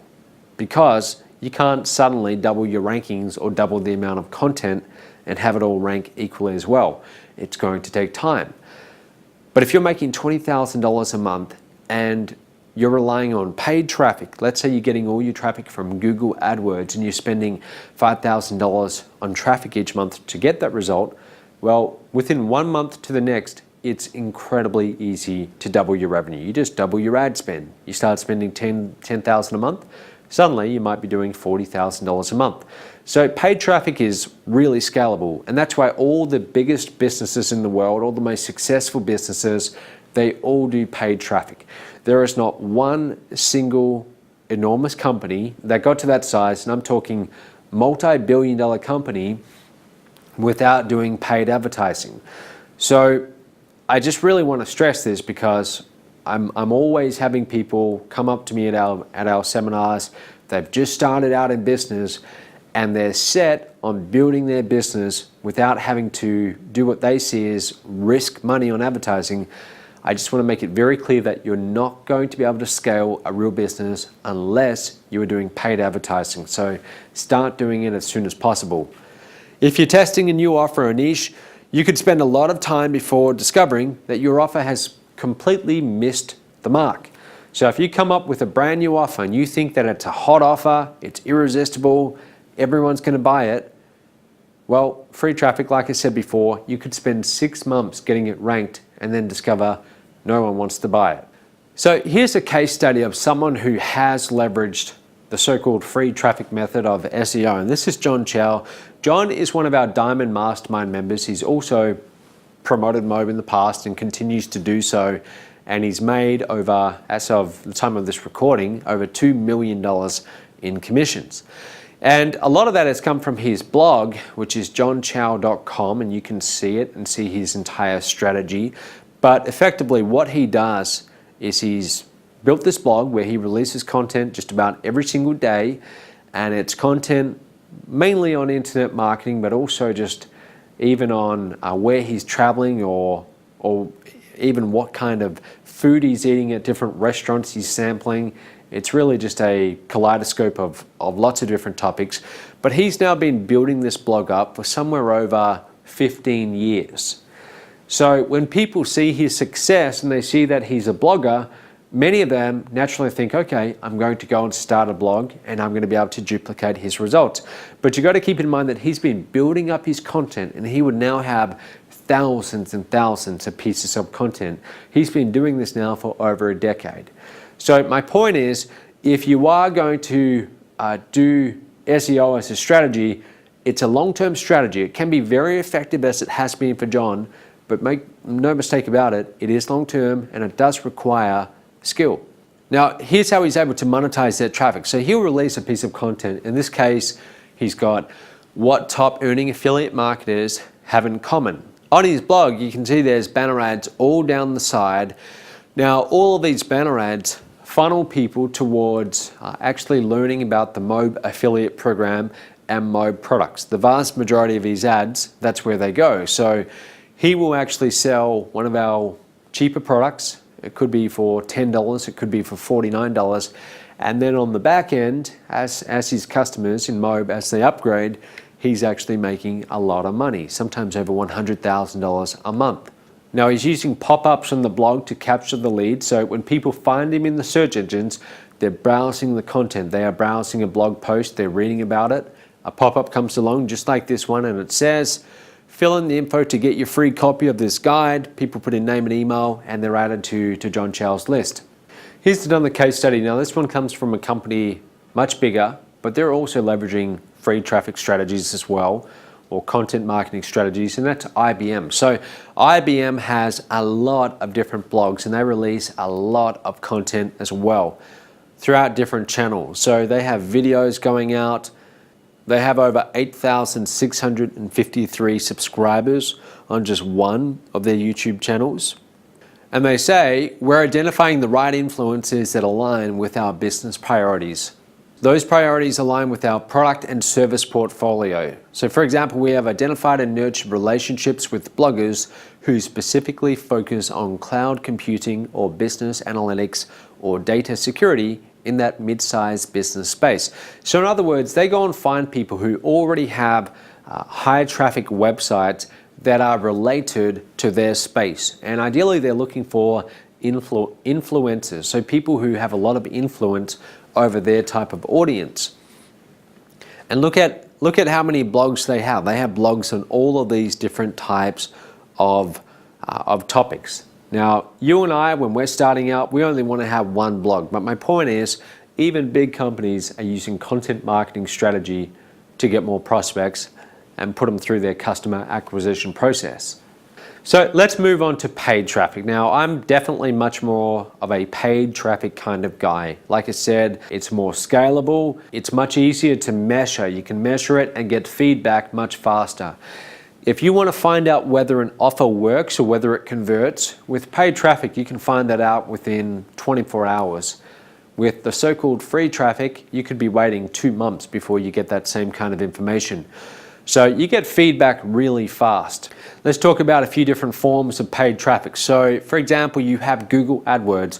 because you can't suddenly double your rankings or double the amount of content and have it all rank equally as well. It's going to take time. But if you're making $20,000 a month and you're relying on paid traffic, let's say you're getting all your traffic from Google AdWords and you're spending $5,000 on traffic each month to get that result, well, within 1 month to the next, it's incredibly easy to double your revenue. You just double your ad spend. You start spending $10,000 a month, suddenly you might be doing $40,000 a month. So paid traffic is really scalable, and that's why all the biggest businesses in the world, all the most successful businesses, they all do paid traffic. There is not one single enormous company that got to that size, and I'm talking multi-billion-dollar company, without doing paid advertising. So I just really want to stress this, because I'm always having people come up to me at our seminars. They've just started out in business and they're set on building their business without having to do what they see as risk money on advertising, I just want to make it very clear that you're not going to be able to scale a real business unless you are doing paid advertising. So start doing it as soon as possible. If you're testing a new offer or niche, you could spend a lot of time before discovering that your offer has completely missed the mark. So if you come up with a brand new offer and you think that it's a hot offer, it's irresistible, everyone's going to buy it, well, free traffic, like I said before, you could spend 6 months getting it ranked and then discover no one wants to buy it. So here's a case study of someone who has leveraged the so-called free traffic method of SEO, and this is John Chow. John is one of our Diamond Mastermind members. He's also promoted Mobe in the past and continues to do so, and he's made over, as of the time of this recording, over $2 million in commissions. And a lot of that has come from his blog, which is johnchow.com, and you can see it and see his entire strategy. But effectively what he does is he's built this blog where he releases content just about every single day, and it's content mainly on internet marketing, but also just even on where he's traveling or even what kind of food he's eating at different restaurants he's sampling. It's really just a kaleidoscope of lots of different topics. But he's now been building this blog up for somewhere over 15 years. So when people see his success and they see that he's a blogger, many of them naturally think, okay, I'm going to go and start a blog and I'm going to be able to duplicate his results. But you've got to keep in mind that he's been building up his content, and he would now have thousands and thousands of pieces of content. He's been doing this now for over a decade. So my point is, if you are going to do SEO as a strategy, it's a long-term strategy. It can be very effective, as it has been for John, but make no mistake about it, it is long-term and it does require skill. Now, here's how he's able to monetize that traffic. So he'll release a piece of content. In this case, he's got what top earning affiliate marketers have in common. On his blog, you can see there's banner ads all down the side. Now, all of these banner ads funnel people towards actually learning about the Mobe affiliate program and Mobe products. The vast majority of his ads, that's where they go. So he will actually sell one of our cheaper products. It could be for $10, it could be for $49. And then on the back end, as his customers in Mobe, as they upgrade, he's actually making a lot of money, sometimes over $100,000 a month. Now, he's using pop-ups on the blog to capture the lead. So when people find him in the search engines, they're browsing the content. They are browsing a blog post, they're reading about it. A pop-up comes along just like this one, and it says, fill in the info to get your free copy of this guide. People put in name and email, and they're added to John Chow's list. Here's another case study. Now, this one comes from a company much bigger, but they're also leveraging free traffic strategies as well, or content marketing strategies, and that's IBM. So IBM has a lot of different blogs, and they release a lot of content as well throughout different channels. So they have videos going out. They have over 8,653 subscribers on just one of their YouTube channels. And they say, we're identifying the right influencers that align with our business priorities. Those priorities align with our product and service portfolio. So for example, we have identified and nurtured relationships with bloggers who specifically focus on cloud computing or business analytics or data security in that mid-sized business space. So in other words, they go and find people who already have high traffic websites that are related to their space. And ideally, they're looking for influencers, so people who have a lot of influence over their type of audience. And look at how many blogs they have. They have blogs on all of these different types of topics. Now, you and I, when we're starting out, we only want to have one blog. But my point is, even big companies are using content marketing strategy to get more prospects and put them through their customer acquisition process. So let's move on to paid traffic. Now, I'm definitely much more of a paid traffic kind of guy. Like I said, it's more scalable. It's much easier to measure. You can measure it and get feedback much faster. If you want to find out whether an offer works or whether it converts, with paid traffic, you can find that out within 24 hours. With the so-called free traffic, you could be waiting 2 months before you get that same kind of information. So you get feedback really fast. Let's talk about a few different forms of paid traffic. So for example, you have Google AdWords.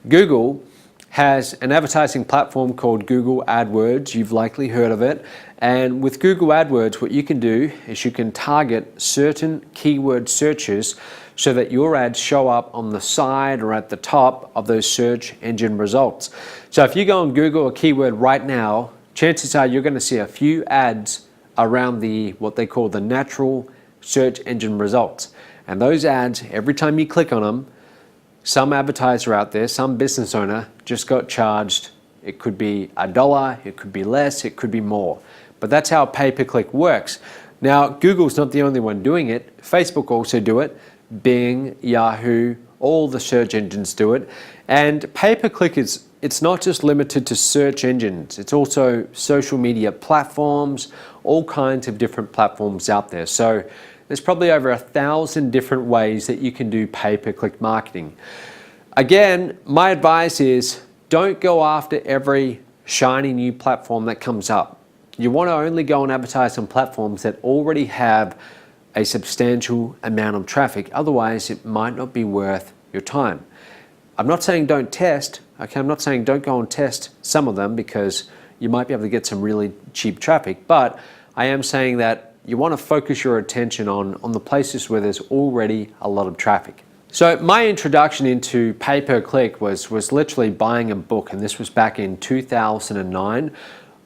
Google has an advertising platform called Google AdWords. You've likely heard of it. And with Google AdWords, what you can do is you can target certain keyword searches so that your ads show up on the side or at the top of those search engine results. So if you go on Google a keyword right now, chances are you're going to see a few ads around what they call the natural search engine results. And those ads, every time you click on them, some advertiser out there, some business owner just got charged. It could be $1, it could be less, it could be more. But that's how pay-per-click works. Now, Google's not the only one doing it. Facebook also do it. Bing, Yahoo, all the search engines do it. And pay-per-click it's not just limited to search engines. It's also social media platforms, all kinds of different platforms out there. So there's probably over 1,000 different ways that you can do pay-per-click marketing. Again, my advice is don't go after every shiny new platform that comes up. You want to only go and advertise on platforms that already have a substantial amount of traffic. Otherwise, it might not be worth your time. I'm not saying don't test, okay? I'm not saying don't go and test some of them because you might be able to get some really cheap traffic, but I am saying that you want to focus your attention on the places where there's already a lot of traffic. So my introduction into pay-per-click was literally buying a book, and this was back in 2009.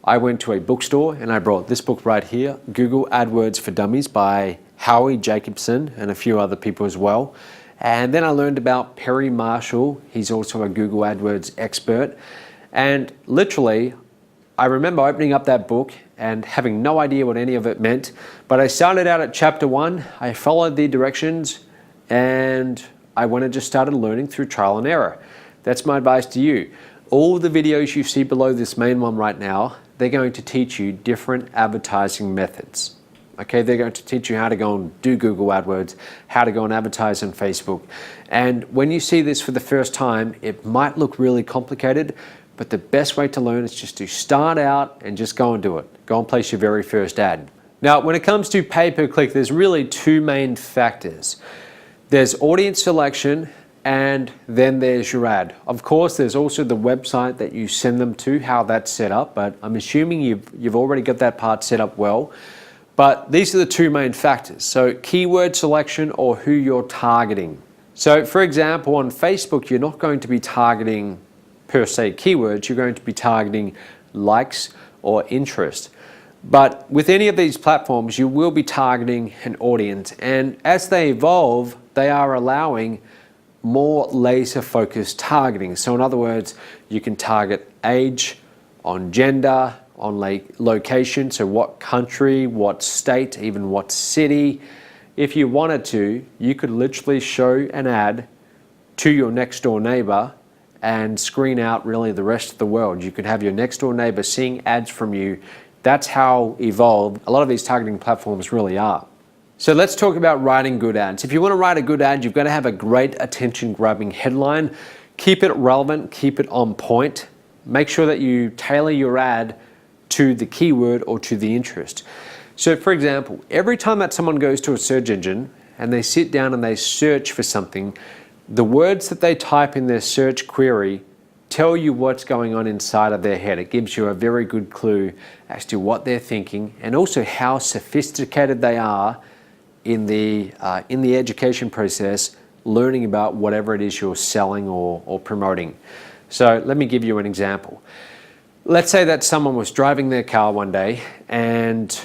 I went to a bookstore and I brought this book right here, Google AdWords for Dummies by Howie Jacobson and a few other people as well. And then I learned about Perry Marshall. He's also a Google AdWords expert. And literally, I remember opening up that book and having no idea what any of it meant. But I started out at chapter 1, I followed the directions, and I went and just started learning through trial and error. That's my advice to you. All the videos you see below this main one right now, they're going to teach you different advertising methods. Okay, they're going to teach you how to go and do Google AdWords, how to go and advertise on Facebook. And when you see this for the first time, it might look really complicated, but the best way to learn is just to start out and just go and do it. Go and place your very first ad. Now, when it comes to pay-per-click, there's really two main factors. There's audience selection, and then there's your ad. Of course, there's also the website that you send them to, how that's set up, but I'm assuming you've already got that part set up well. But these are the two main factors. So keyword selection or who you're targeting. So for example, on Facebook, you're not going to be targeting per se keywords, you're going to be targeting likes or interest. But with any of these platforms, you will be targeting an audience. And as they evolve, they are allowing more laser focused targeting. So in other words, you can target age, on gender, on location, so what country, what state, even what city. If you wanted to, you could literally show an ad to your next door neighbor and screen out really the rest of the world. You could have your next door neighbor seeing ads from you. That's how evolved a lot of these targeting platforms really are. So let's talk about writing good ads. If you want to write a good ad, you've got to have a great attention-grabbing headline. Keep it relevant, keep it on point. Make sure that you tailor your ad to the keyword or to the interest. So for example, every time that someone goes to a search engine and they sit down and they search for something, the words that they type in their search query tell you what's going on inside of their head. It gives you a very good clue as to what they're thinking and also how sophisticated they are in the education process, learning about whatever it is you're selling or promoting. So let me give you an example. Let's say that someone was driving their car one day and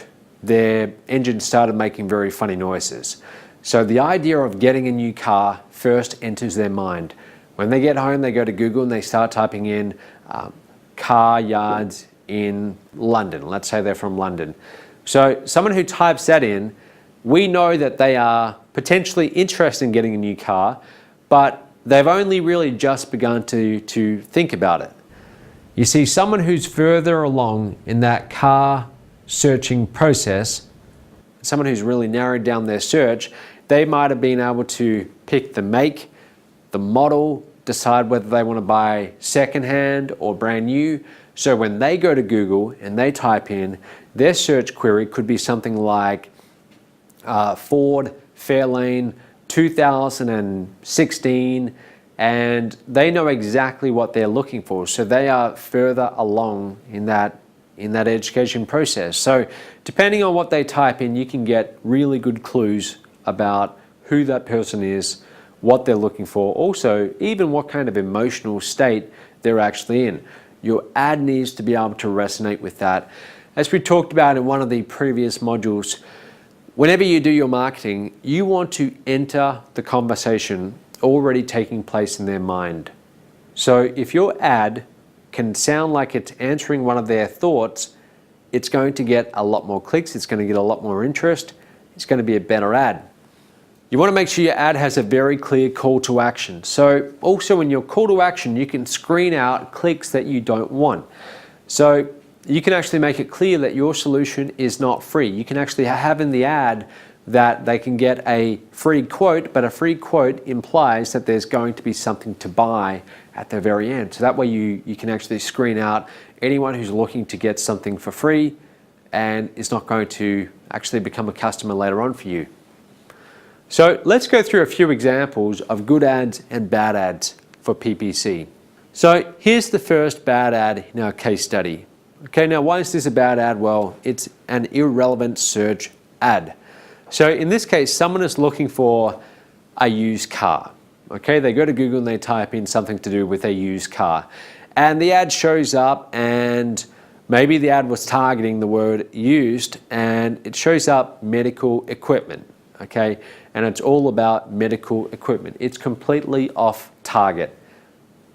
their engine started making very funny noises. So the idea of getting a new car first enters their mind. When they get home, they go to Google and they start typing in car yards in London. Let's say they're from London. So someone who types that in, we know that they are potentially interested in getting a new car, but they've only really just begun to think about it. You see, someone who's further along in that car searching process, someone who's really narrowed down their search, they might have been able to pick the make, the model, decide whether they want to buy secondhand or brand new. So when they go to Google and they type in, their search query could be something like Ford Fairlane 2016, and they know exactly what they're looking for. So they are further along in that education process. So depending on what they type in, you can get really good clues about who that person is, what they're looking for, also even what kind of emotional state they're actually in. Your ad needs to be able to resonate with that. As we talked about in one of the previous modules, whenever you do your marketing, you want to enter the conversation already taking place in their mind. So if your ad can sound like it's answering one of their thoughts, it's going to get a lot more clicks, it's going to get a lot more interest, it's going to be a better ad. You want to make sure your ad has a very clear call to action. So also in your call to action, you can screen out clicks that you don't want. So you can actually make it clear that your solution is not free. You can actually have in the ad that they can get a free quote, but a free quote implies that there's going to be something to buy at the very end. So that way you can actually screen out anyone who's looking to get something for free and is not going to actually become a customer later on for you. So let's go through a few examples of good ads and bad ads for PPC. So here's the first bad ad in our case study. Okay, now why is this a bad ad? Well, it's an irrelevant search ad. So in this case, someone is looking for a used car. Okay, they go to Google and they type in something to do with a used car. And the ad shows up, and maybe the ad was targeting the word used, and it shows up medical equipment. Okay, and it's all about medical equipment. It's completely off target.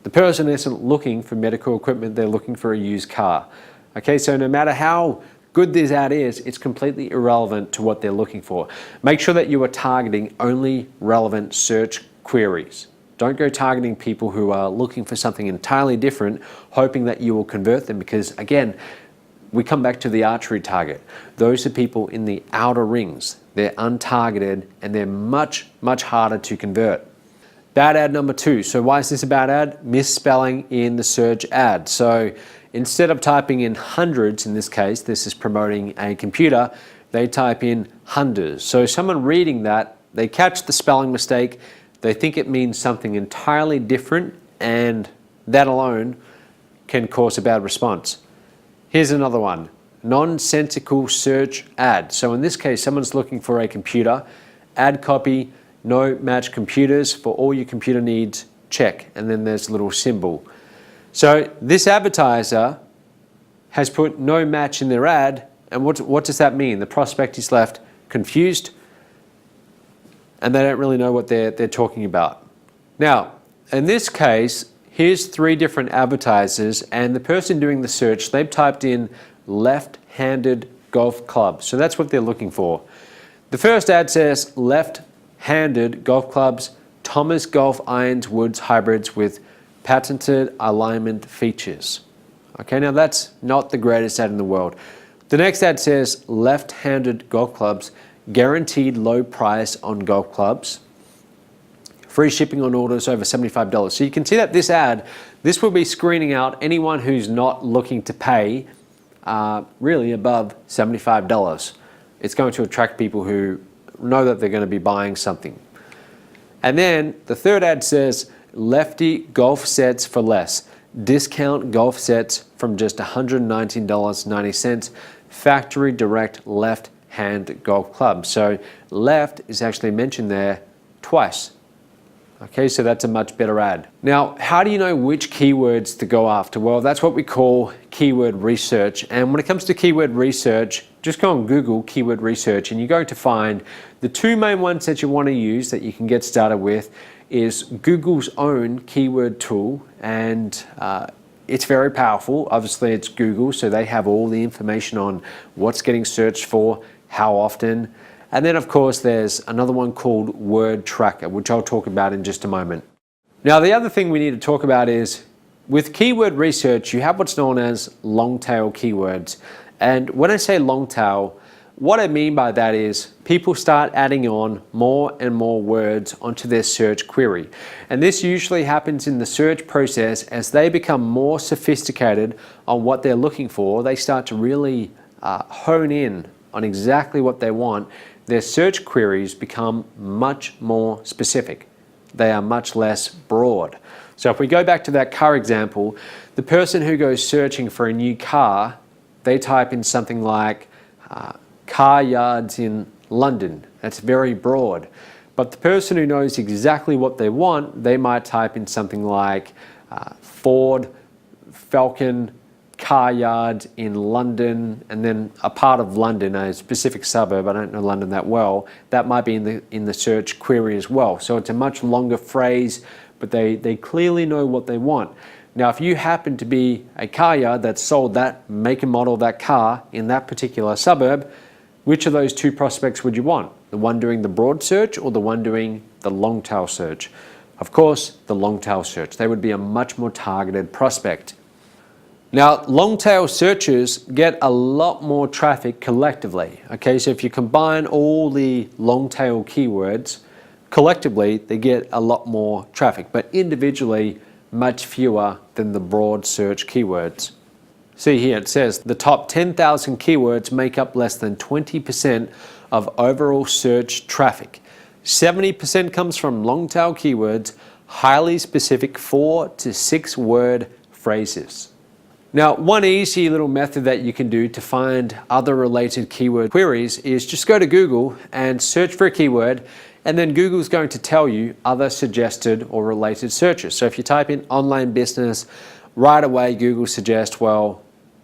The person isn't looking for medical equipment, they're looking for a used car. Okay, so no matter how good this ad is, it's completely irrelevant to what they're looking for. Make sure that you are targeting only relevant search queries. Don't go targeting people who are looking for something entirely different, hoping that you will convert them, because again, we come back to the archery target. Those are people in the outer rings. They're untargeted and they're much, much harder to convert. Bad ad number 2. So why is this a bad ad? Misspelling in the search ad. So instead of typing in hundreds, in this case, this is promoting a computer, they type in hundreds. So someone reading that, they catch the spelling mistake, they think it means something entirely different, and that alone can cause a bad response. Here's another one, nonsensical search ad. So in this case, someone's looking for a computer, ad copy, no match computers for all your computer needs, check, and then there's a little symbol. So this advertiser has put no match in their ad, and what does that mean? The prospect is left confused, and they don't really know what they're talking about. Now, in this case, here's 3 different advertisers, and the person doing the search, they've typed in left-handed golf club. So that's what they're looking for. The first ad says left-handed golf clubs, Thomas Golf Irons Woods hybrids with patented alignment features. Okay, now that's not the greatest ad in the world. The next ad says left-handed golf clubs, guaranteed low price on golf clubs, free shipping on orders over $75. So you can see that this ad, this will be screening out anyone who's not looking to pay really above $75. It's going to attract people who know that they're going to be buying something. And then the third ad says lefty golf sets for less. Discount golf sets from just $119.90. Factory direct left hand golf club. So left is actually mentioned there twice. Okay, so that's a much better ad. Now, how do you know which keywords to go after? Well, that's what we call keyword research. And when it comes to keyword research, just go on Google keyword research, and you're going to find the 2 main ones that you want to use that you can get started with is Google's own keyword tool, and it's very powerful. Obviously, it's Google, so they have all the information on what's getting searched for, how often. And then, of course, there's another one called Word Tracker, which I'll talk about in just a moment. Now, the other thing we need to talk about is with keyword research, you have what's known as long tail keywords. And when I say long tail, What I mean by that is people start adding on more and more words onto their search query. And this usually happens in the search process as they become more sophisticated on what they're looking for. They start to really hone in on exactly what they want. Their search queries become much more specific. They are much less broad. So if we go back to that car example, the person who goes searching for a new car, they type in something like car yards in London. That's very broad. But the person who knows exactly what they want, they might type in something like Ford Falcon car yard in London, and then a part of London, a specific suburb. I don't know London that well. That might be in the search query as well. So it's a much longer phrase, but they clearly know what they want. Now, if you happen to be a car yard that sold that make and model of that car in that particular suburb, which of those two prospects would you want? The one doing the broad search or the one doing the long tail search? Of course, the long tail search. They would be a much more targeted prospect. Now, long tail searches get a lot more traffic collectively. Okay, so if you combine all the long tail keywords, collectively they get a lot more traffic, but individually much fewer than the broad search keywords. See here, it says the top 10,000 keywords make up less than 20% of overall search traffic. 70% comes from long tail keywords, highly specific 4 to 6 word phrases. Now, one easy little method that you can do to find other related keyword queries is just go to Google and search for a keyword, and then Google's going to tell you other suggested or related searches. So if you type in online business, right away Google suggests, well,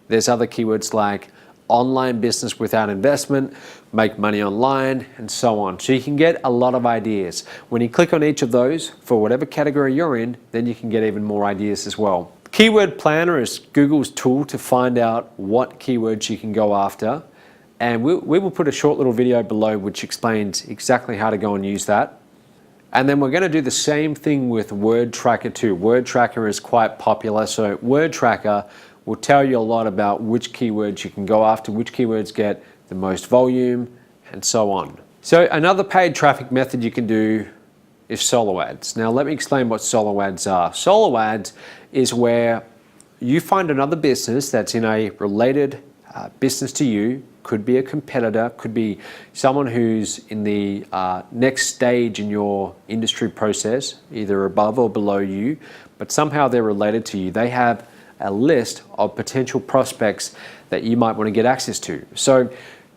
there's other keywords like online business without investment, make money online, and so on. So you can get a lot of ideas. When you click on each of those for whatever category you're in, then you can get even more ideas as well. Keyword Planner is Google's tool to find out what keywords you can go after. And we will put a short little video below which explains exactly how to go and use that. And then we're going to do the same thing with Word Tracker too. Word Tracker is quite popular, so Word Tracker will tell you a lot about which keywords you can go after, which keywords get the most volume, and so on. So another paid traffic method you can do is solo ads. Now let me explain what solo ads are. Solo ads is where you find another business that's in a related business to you. Could be a competitor, could be someone who's in the next stage in your industry process, either above or below you, but somehow they're related to you. They have a list of potential prospects that you might want to get access to. So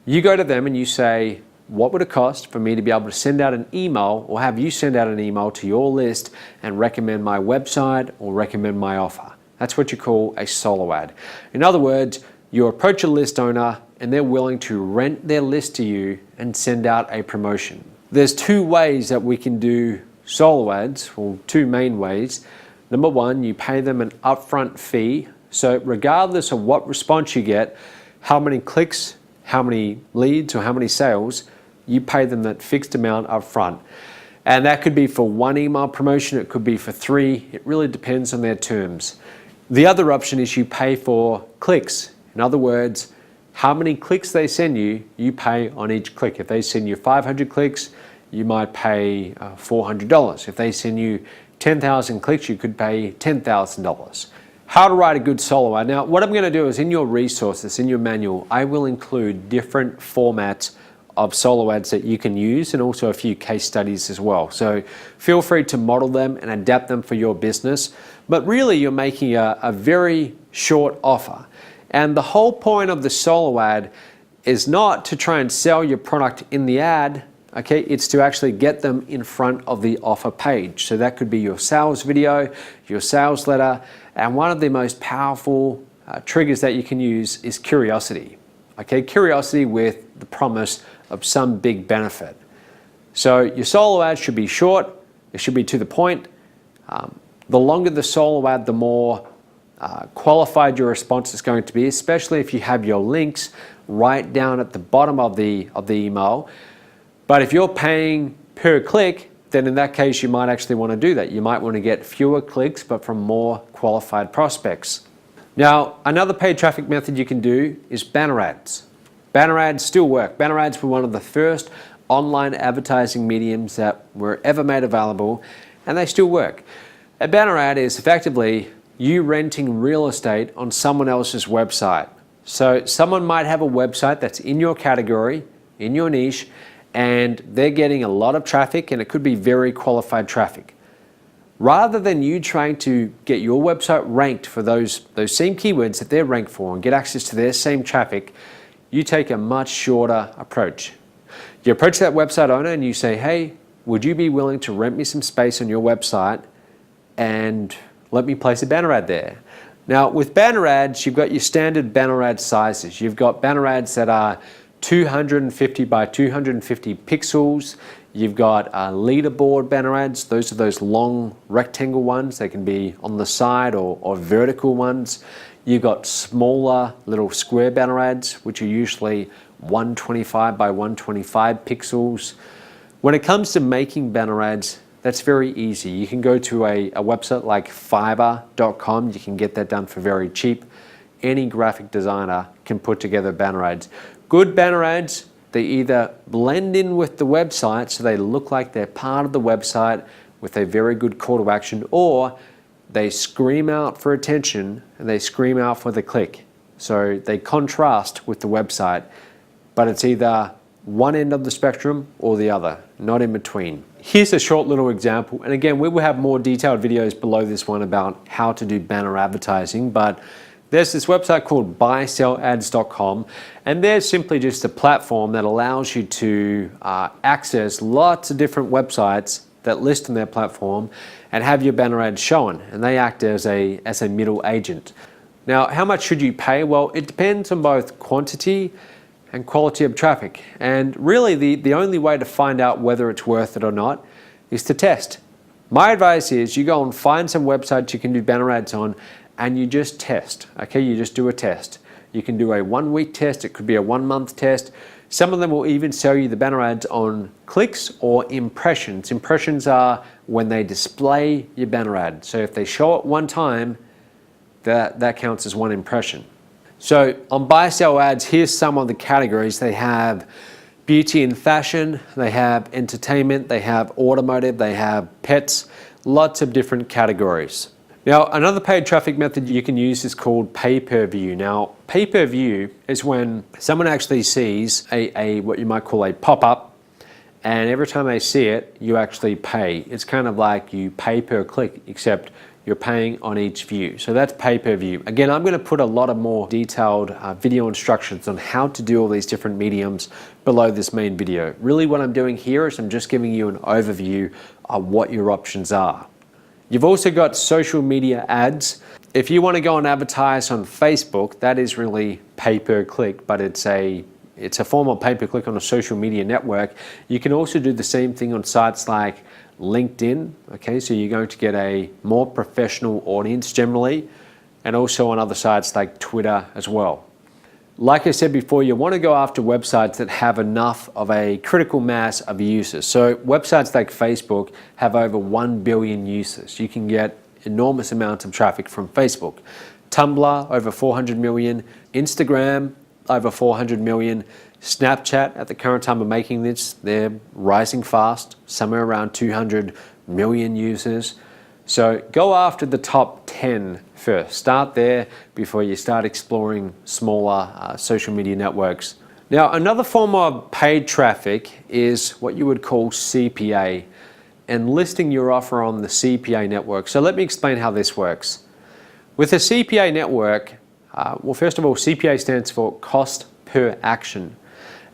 you go to them and you say, what would it cost for me to be able to send out an email or have you send out an email to your list and recommend my website or recommend my offer? That's what you call a solo ad. In other words, you approach a list owner and they're willing to rent their list to you and send out a promotion. There's two ways that we can do solo ads, or two main ways. Number one, you pay them an upfront fee. So regardless of what response you get, how many clicks, how many leads, or how many sales, you pay them that fixed amount upfront. And that could be for one email promotion, it could be for 3. It really depends on their terms. The other option is you pay for clicks. In other words, how many clicks they send you, you pay on each click. If they send you 500 clicks, you might pay $400. If they send you 10,000 clicks, you could pay $10,000. How to write a good solo ad. Now, what I'm going to do is in your resources, in your manual, I will include different formats of solo ads that you can use and also a few case studies as well. So feel free to model them and adapt them for your business. But really, you're making a very short offer. And the whole point of the solo ad is not to try and sell your product in the ad, okay? It's to actually get them in front of the offer page. So that could be your sales video, your sales letter, and one of the most powerful triggers that you can use is curiosity, okay? Curiosity with the promise of some big benefit. So your solo ad should be short, it should be to the point. The longer the solo ad, the more qualified your response is going to be, especially if you have your links right down at the bottom of the email. But if you're paying per click, then in that case you might actually want to do that. You might want to get fewer clicks but from more qualified prospects. Now, another paid traffic method you can do is banner ads. Banner ads still work. Banner ads were one of the first online advertising mediums that were ever made available, and they still work. A banner ad is effectively you renting real estate on someone else's website. So someone might have a website that's in your category, in your niche, and they're getting a lot of traffic, and it could be very qualified traffic. Rather than you trying to get your website ranked for those same keywords that they're ranked for and get access to their same traffic, you take a much shorter approach. You approach that website owner and you say, hey, would you be willing to rent me some space on your website and let me place a banner ad there? Now, with banner ads, you've got your standard banner ad sizes. You've got banner ads that are 250 by 250 pixels. You've got leaderboard banner ads. Those are those long rectangle ones. They can be on the side or vertical ones. You've got smaller little square banner ads, which are usually 125 by 125 pixels. When it comes to making banner ads, that's very easy. You can go to a website like Fiverr.com. You can get that done for very cheap. Any graphic designer can put together banner ads. Good banner ads, they either blend in with the website so they look like they're part of the website with a very good call to action, or they scream out for attention and they scream out for the click. So they contrast with the website, but it's either one end of the spectrum or the other, not in between. Here's a short little example, and again, we will have more detailed videos below this one about how to do banner advertising, but there's this website called buysellads.com, and they're simply just a platform that allows you to access lots of different websites that list on their platform and have your banner ads shown, and they act as a middle agent. Now, how much should you pay? Well, it depends on both quantity and quality of traffic, and really the only way to find out whether it's worth it or not is to test. My advice is you go and find some websites you can do banner ads on and you just test, okay? You just do a test. You can do a 1 week test, it could be a 1 month test. Some of them will even sell you the banner ads on clicks or impressions. Impressions are when they display your banner ad. So if they show it one time, that counts as one impression. So on buy sell ads, here's some of the categories. They have beauty and fashion, they have entertainment, they have automotive, they have pets, lots of different categories. Now, another paid traffic method you can use is called pay-per-view. Now, pay-per-view is when someone actually sees a what you might call a pop-up, and every time they see it, you actually pay. It's kind of like you pay per click, except you're paying on each view. So that's pay-per-view. Again, I'm gonna put a lot of more detailed video instructions on how to do all these different mediums below this main video. Really what I'm doing here is I'm just giving you an overview of what your options are. You've also got social media ads. If you wanna go and advertise on Facebook, that is really pay-per-click, but it's a form of pay-per-click on a social media network. You can also do the same thing on sites like LinkedIn, okay, so you're going to get a more professional audience generally, and also on other sites like Twitter as well. Like I said before, you want to go after websites that have enough of a critical mass of users. So websites like Facebook have over 1 billion users. You can get enormous amounts of traffic from Facebook. Tumblr, over 400 million. Instagram, over 400 million. Snapchat, at the current time of making this, they're rising fast, somewhere around 200 million users. So go after the top 10 first. Start there before you start exploring smaller social media networks. Now, another form of paid traffic is what you would call CPA, and listing your offer on the CPA network. So let me explain how this works. With a CPA network, well, first of all, CPA stands for cost per action.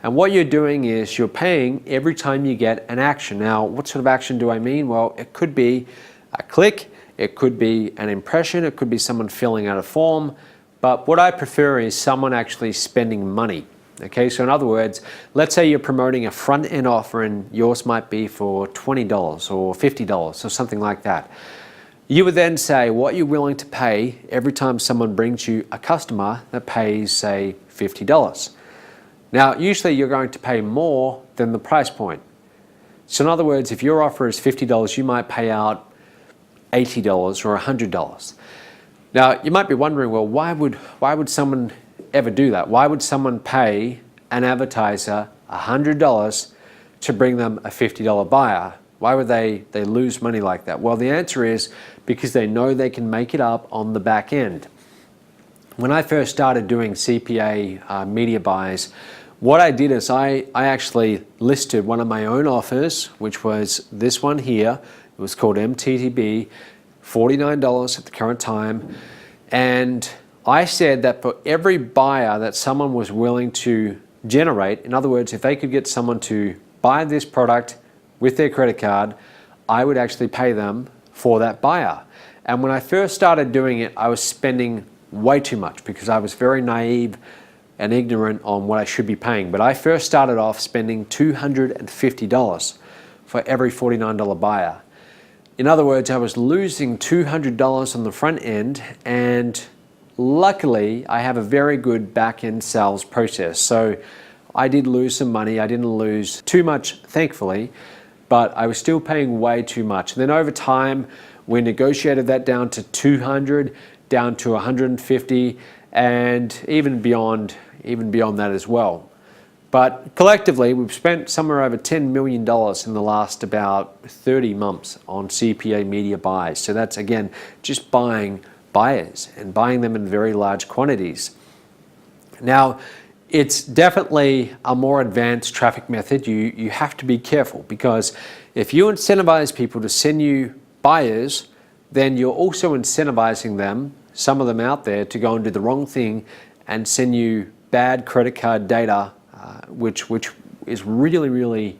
And what you're doing is you're paying every time you get an action. Now, what sort of action do I mean? Well, it could be a click, it could be an impression, it could be someone filling out a form, but what I prefer is someone actually spending money. Okay, so in other words, let's say you're promoting a front-end offer and yours might be for $20 or $50 or something like that. You would then say what you're willing to pay every time someone brings you a customer that pays, say, $50. Now, usually you're going to pay more than the price point. So in other words, if your offer is $50, you might pay out $80 or $100. Now, you might be wondering, well, why would someone ever do that? Why would someone pay an advertiser $100 to bring them a $50 buyer? Why would they lose money like that? Well, the answer is because they know they can make it up on the back end. When I first started doing CPA media buys, what I did is I actually listed one of my own offers, which was this one here. It was called MTTB, $49 at the current time. And I said that for every buyer that someone was willing to generate, in other words, if they could get someone to buy this product with their credit card, I would actually pay them for that buyer. And when I first started doing it, I was spending way too much because I was very naive and ignorant on what I should be paying. But I first started off spending $250 for every $49 buyer. In other words, I was losing $200 on the front end, and luckily I have a very good back-end sales process. So I did lose some money. I didn't lose too much, thankfully, but I was still paying way too much. And then over time, we negotiated that down to 200, down to 150, and even beyond that as well. But collectively, we've spent somewhere over $10 million in the last about 30 months on CPA media buys. So that's, again, just buying buyers and buying them in very large quantities. Now, it's definitely a more advanced traffic method. You have to be careful, because if you incentivize people to send you buyers, then you're also incentivizing them, some of them out there, to go and do the wrong thing and send you bad credit card data, which is really, really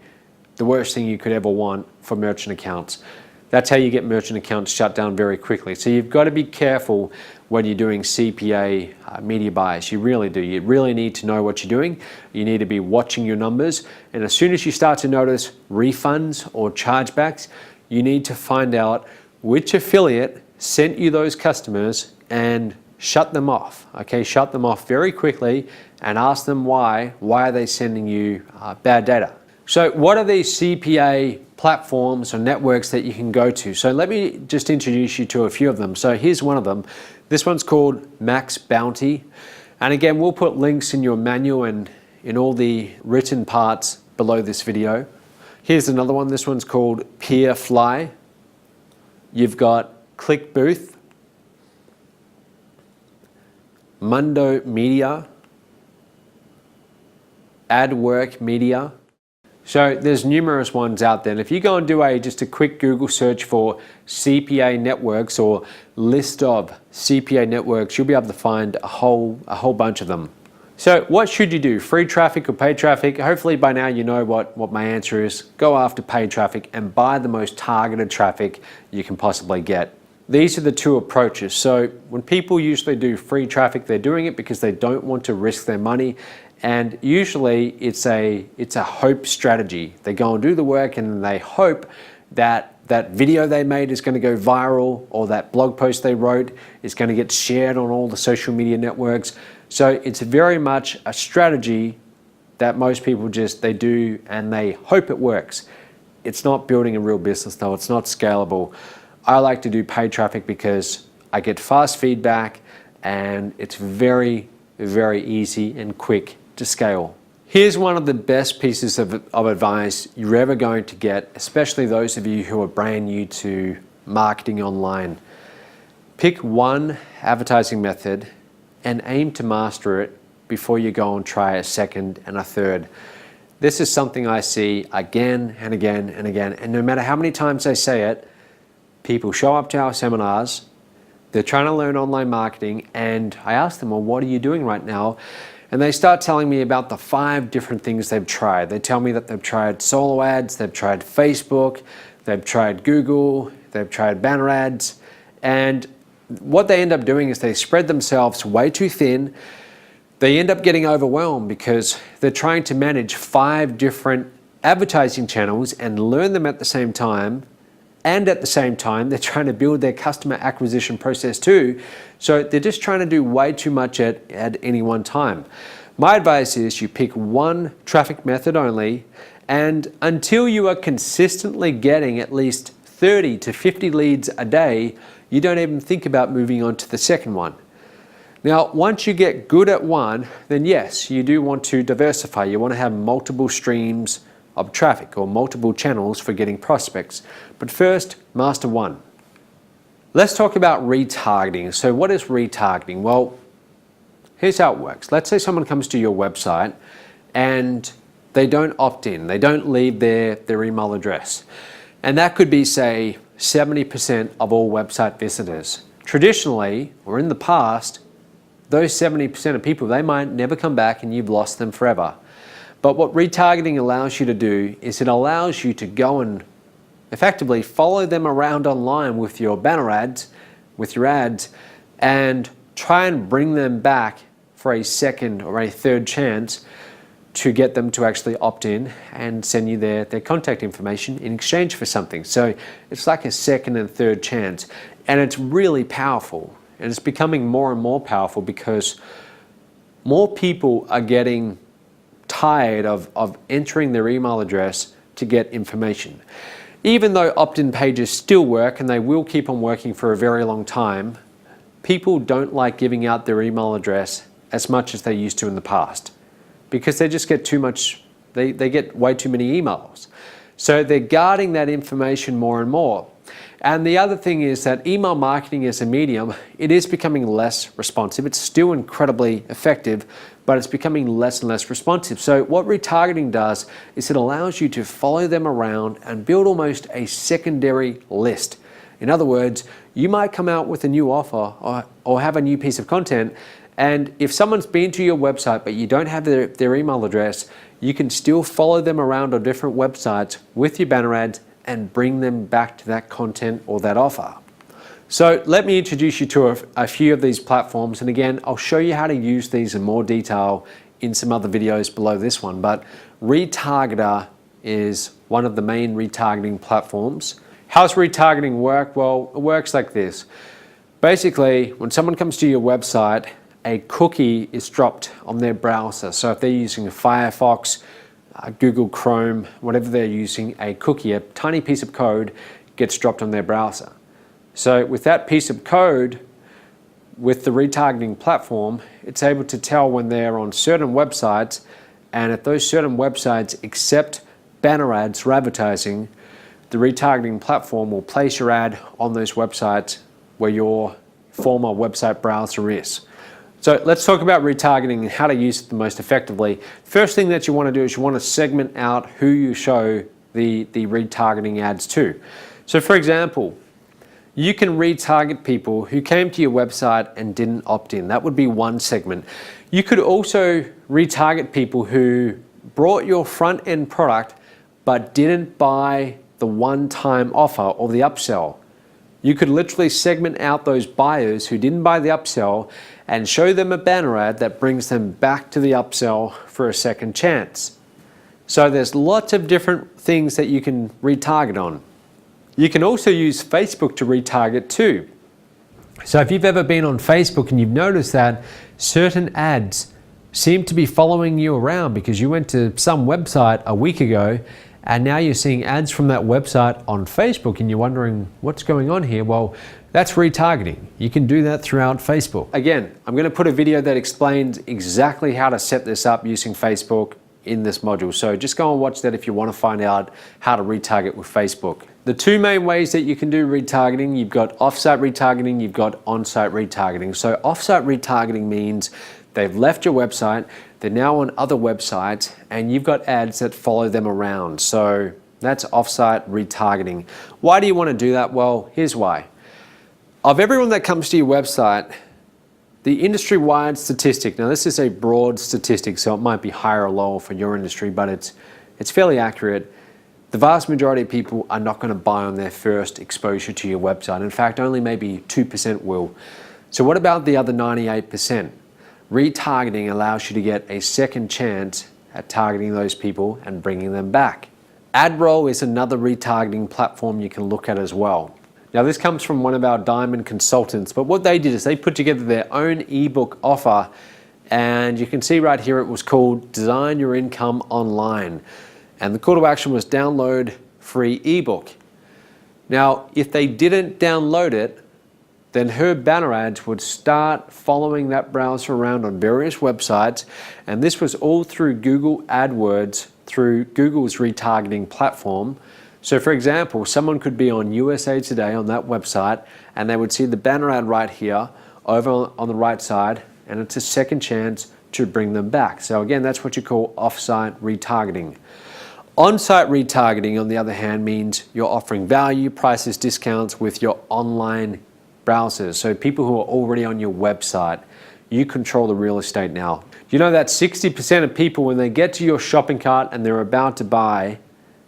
the worst thing you could ever want for merchant accounts. That's how you get merchant accounts shut down very quickly. So you've got to be careful when you're doing CPA media buys. You really do. You really need to know what you're doing. You need to be watching your numbers. And as soon as you start to notice refunds or chargebacks, you need to find out which affiliate sent you those customers and shut them off. Okay, shut them off very quickly and ask them why. Why are they sending you bad data? So what are these CPA platforms or networks that you can go to? So let me just introduce you to a few of them. So here's one of them. This one's called Max Bounty. And again, we'll put links in your manual and in all the written parts below this video. Here's another one. This one's called Peerfly. You've got ClickBooth, Mundo Media, AdWork Media. So there's numerous ones out there. And if you go and do just a quick Google search for CPA networks or list of CPA networks, you'll be able to find a whole bunch of them. So what should you do? Free traffic or paid traffic? Hopefully by now you know what my answer is. Go after paid traffic and buy the most targeted traffic you can possibly get. These are the two approaches. So when people usually do free traffic, they're doing it because they don't want to risk their money. And usually it's a hope strategy. They go and do the work and they hope that that video they made is going to go viral, or that blog post they wrote is going to get shared on all the social media networks. So it's very much a strategy that most people they do and they hope it works. It's not building a real business though. It's not scalable. I like to do paid traffic because I get fast feedback and it's very, very easy and quick to scale. Here's one of the best pieces of advice you're ever going to get, especially those of you who are brand new to marketing online. Pick one advertising method and aim to master it before you go and try a second and a third. This is something I see again and again and again, and no matter how many times I say it, people show up to our seminars, they're trying to learn online marketing, and I ask them, well, what are you doing right now? And they start telling me about the 5 different things they've tried. They tell me that they've tried solo ads, they've tried Facebook, they've tried Google, they've tried banner ads, and what they end up doing is they spread themselves way too thin. They end up getting overwhelmed because they're trying to manage 5 different advertising channels and learn them at the same time. And at the same time, they're trying to build their customer acquisition process too. So they're just trying to do way too much at any one time. My advice is you pick one traffic method only, and until you are consistently getting at least 30 to 50 leads a day, you don't even think about moving on to the second one. Now, once you get good at one, then yes, you do want to diversify. You want to have multiple streams of traffic or multiple channels for getting prospects. But first, master one. Let's talk about retargeting. So what is retargeting? Well, here's how it works. Let's say someone comes to your website and they don't opt in. They don't leave their email address. And that could be, say, 70% of all website visitors. Traditionally, or in the past, those 70% of people, they might never come back and you've lost them forever. But what retargeting allows you to do is it allows you to go and effectively follow them around online with your banner ads, with your ads, and try and bring them back for a second or a third chance to get them to actually opt in and send you their contact information in exchange for something. So it's like a second and third chance. And it's really powerful. And it's becoming more and more powerful because more people are getting tired of entering their email address to get information. Even though opt-in pages still work and they will keep on working for a very long time, people don't like giving out their email address as much as they used to in the past because they just get too much, they get way too many emails. So they're guarding that information more and more. And the other thing is that email marketing as a medium, it is becoming less responsive. It's still incredibly effective, but it's becoming less and less responsive. So what retargeting does is it allows you to follow them around and build almost a secondary list. In other words, you might come out with a new offer or have a new piece of content, and if someone's been to your website but you don't have their email address, you can still follow them around on different websites with your banner ads and bring them back to that content or that offer. So let me introduce you to a few of these platforms, and again, I'll show you how to use these in more detail in some other videos below this one, but Retargeter is one of the main retargeting platforms. How's retargeting work? Well, it works like this. Basically, when someone comes to your website, a cookie is dropped on their browser. So if they're using Firefox, Google Chrome, whatever they're using, a cookie, a tiny piece of code gets dropped on their browser. So with that piece of code, with the retargeting platform, it's able to tell when they're on certain websites, and if those certain websites accept banner ads for advertising, the retargeting platform will place your ad on those websites where your former website browser is. So let's talk about retargeting and how to use it the most effectively. First thing that you want to do is you want to segment out who you show the retargeting ads to. So for example, you can retarget people who came to your website and didn't opt in. That would be one segment. You could also retarget people who brought your front end product but didn't buy the one-time offer or the upsell. You could literally segment out those buyers who didn't buy the upsell and show them a banner ad that brings them back to the upsell for a second chance. So there's lots of different things that you can retarget on. You can also use Facebook to retarget too. So if you've ever been on Facebook and you've noticed that certain ads seem to be following you around because you went to some website a week ago and now you're seeing ads from that website on Facebook and you're wondering what's going on here. Well, that's retargeting. You can do that throughout Facebook. Again, I'm going to put a video that explains exactly how to set this up using Facebook in this module. So just go and watch that if you want to find out how to retarget with Facebook. The two main ways that you can do retargeting, you've got off-site retargeting, you've got on-site retargeting. So off-site retargeting means they've left your website, they're now on other websites, and you've got ads that follow them around. So that's off-site retargeting. Why do you want to do that? Well, here's why. Of everyone that comes to your website, the industry-wide statistic, now this is a broad statistic, so it might be higher or lower for your industry, but it's fairly accurate. The vast majority of people are not going to buy on their first exposure to your website. In fact, only maybe 2% will. So what about the other 98%? Retargeting allows you to get a second chance at targeting those people and bringing them back. AdRoll is another retargeting platform you can look at as well. Now this comes from one of our diamond consultants, but what they did is they put together their own ebook offer, and you can see right here it was called Design Your Income Online. And the call to action was download free ebook. Now, if they didn't download it, then her banner ads would start following that browser around on various websites, and this was all through Google AdWords, through Google's retargeting platform. So for example, someone could be on USA Today on that website, and they would see the banner ad right here over on the right side, and it's a second chance to bring them back. So again, that's what you call off-site retargeting. On-site retargeting, on the other hand, means you're offering value, prices, discounts with your online browsers. So people who are already on your website, you control the real estate now. You know that 60% of people, when they get to your shopping cart and they're about to buy,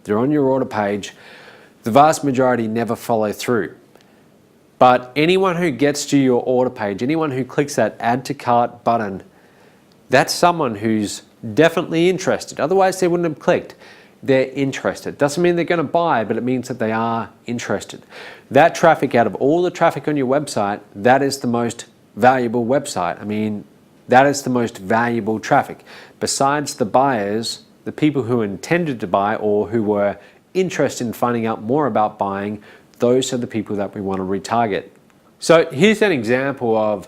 they're on your order page, the vast majority never follow through. But anyone who gets to your order page, anyone who clicks that add to cart button, that's someone who's definitely interested. Otherwise they wouldn't have clicked. They're interested. Doesn't mean they're going to buy, but it means that they are interested. That traffic, out of all the traffic on your website, that is the most valuable website. I mean, that is the most valuable traffic. Besides the buyers, the people who intended to buy or who were interested in finding out more about buying, those are the people that we want to retarget. So here's an example of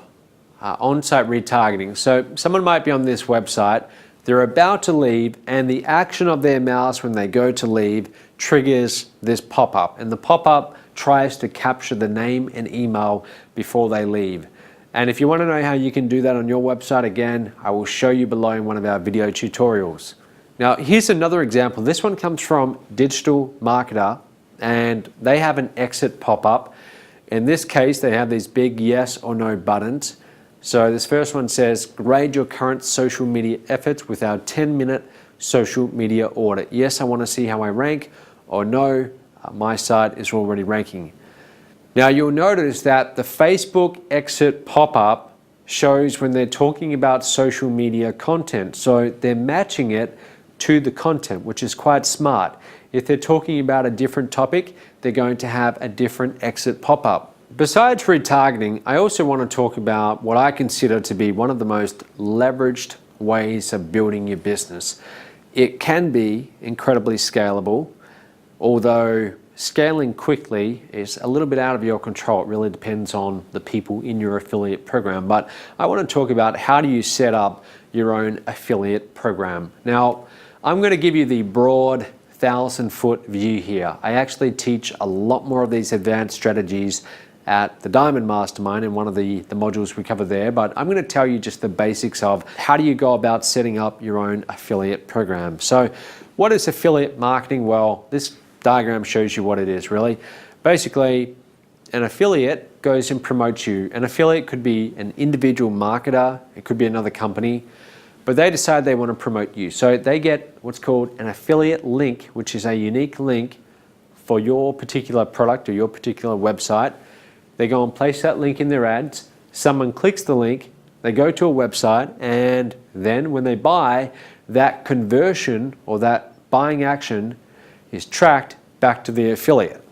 on-site retargeting. So someone might be on this website, they're about to leave, and the action of their mouse when they go to leave triggers this pop-up, and the pop-up tries to capture the name and email before they leave. And if you want to know how you can do that on your website, again, I will show you below in one of our video tutorials. Now, here's another example. This one comes from Digital Marketer, and they have an exit pop-up. In this case, they have these big yes or no buttons. So this first one says, grade your current social media efforts with our 10-minute social media audit. Yes, I want to see how I rank, or no, my site is already ranking. Now you'll notice that the Facebook exit pop-up shows when they're talking about social media content. So they're matching it to the content, which is quite smart. If they're talking about a different topic, they're going to have a different exit pop-up. Besides retargeting, I also want to talk about what I consider to be one of the most leveraged ways of building your business. It can be incredibly scalable, although scaling quickly is a little bit out of your control. It really depends on the people in your affiliate program. But I want to talk about how do you set up your own affiliate program. Now, I'm going to give you the broad 1,000-foot view here. I actually teach a lot more of these advanced strategies at the Diamond Mastermind in one of the modules we cover there, but I'm going to tell you just the basics of how do you go about setting up your own affiliate program. So what is affiliate marketing? Well, this diagram shows you what it is really. Basically, an affiliate goes and promotes you. An affiliate could be an individual marketer, it could be another company, but they decide they want to promote you. So they get what's called an affiliate link, which is a unique link for your particular product or your particular website. They go and place that link in their ads. Someone clicks the link, they go to a website, and then when they buy, that conversion or that buying action is tracked back to the affiliate.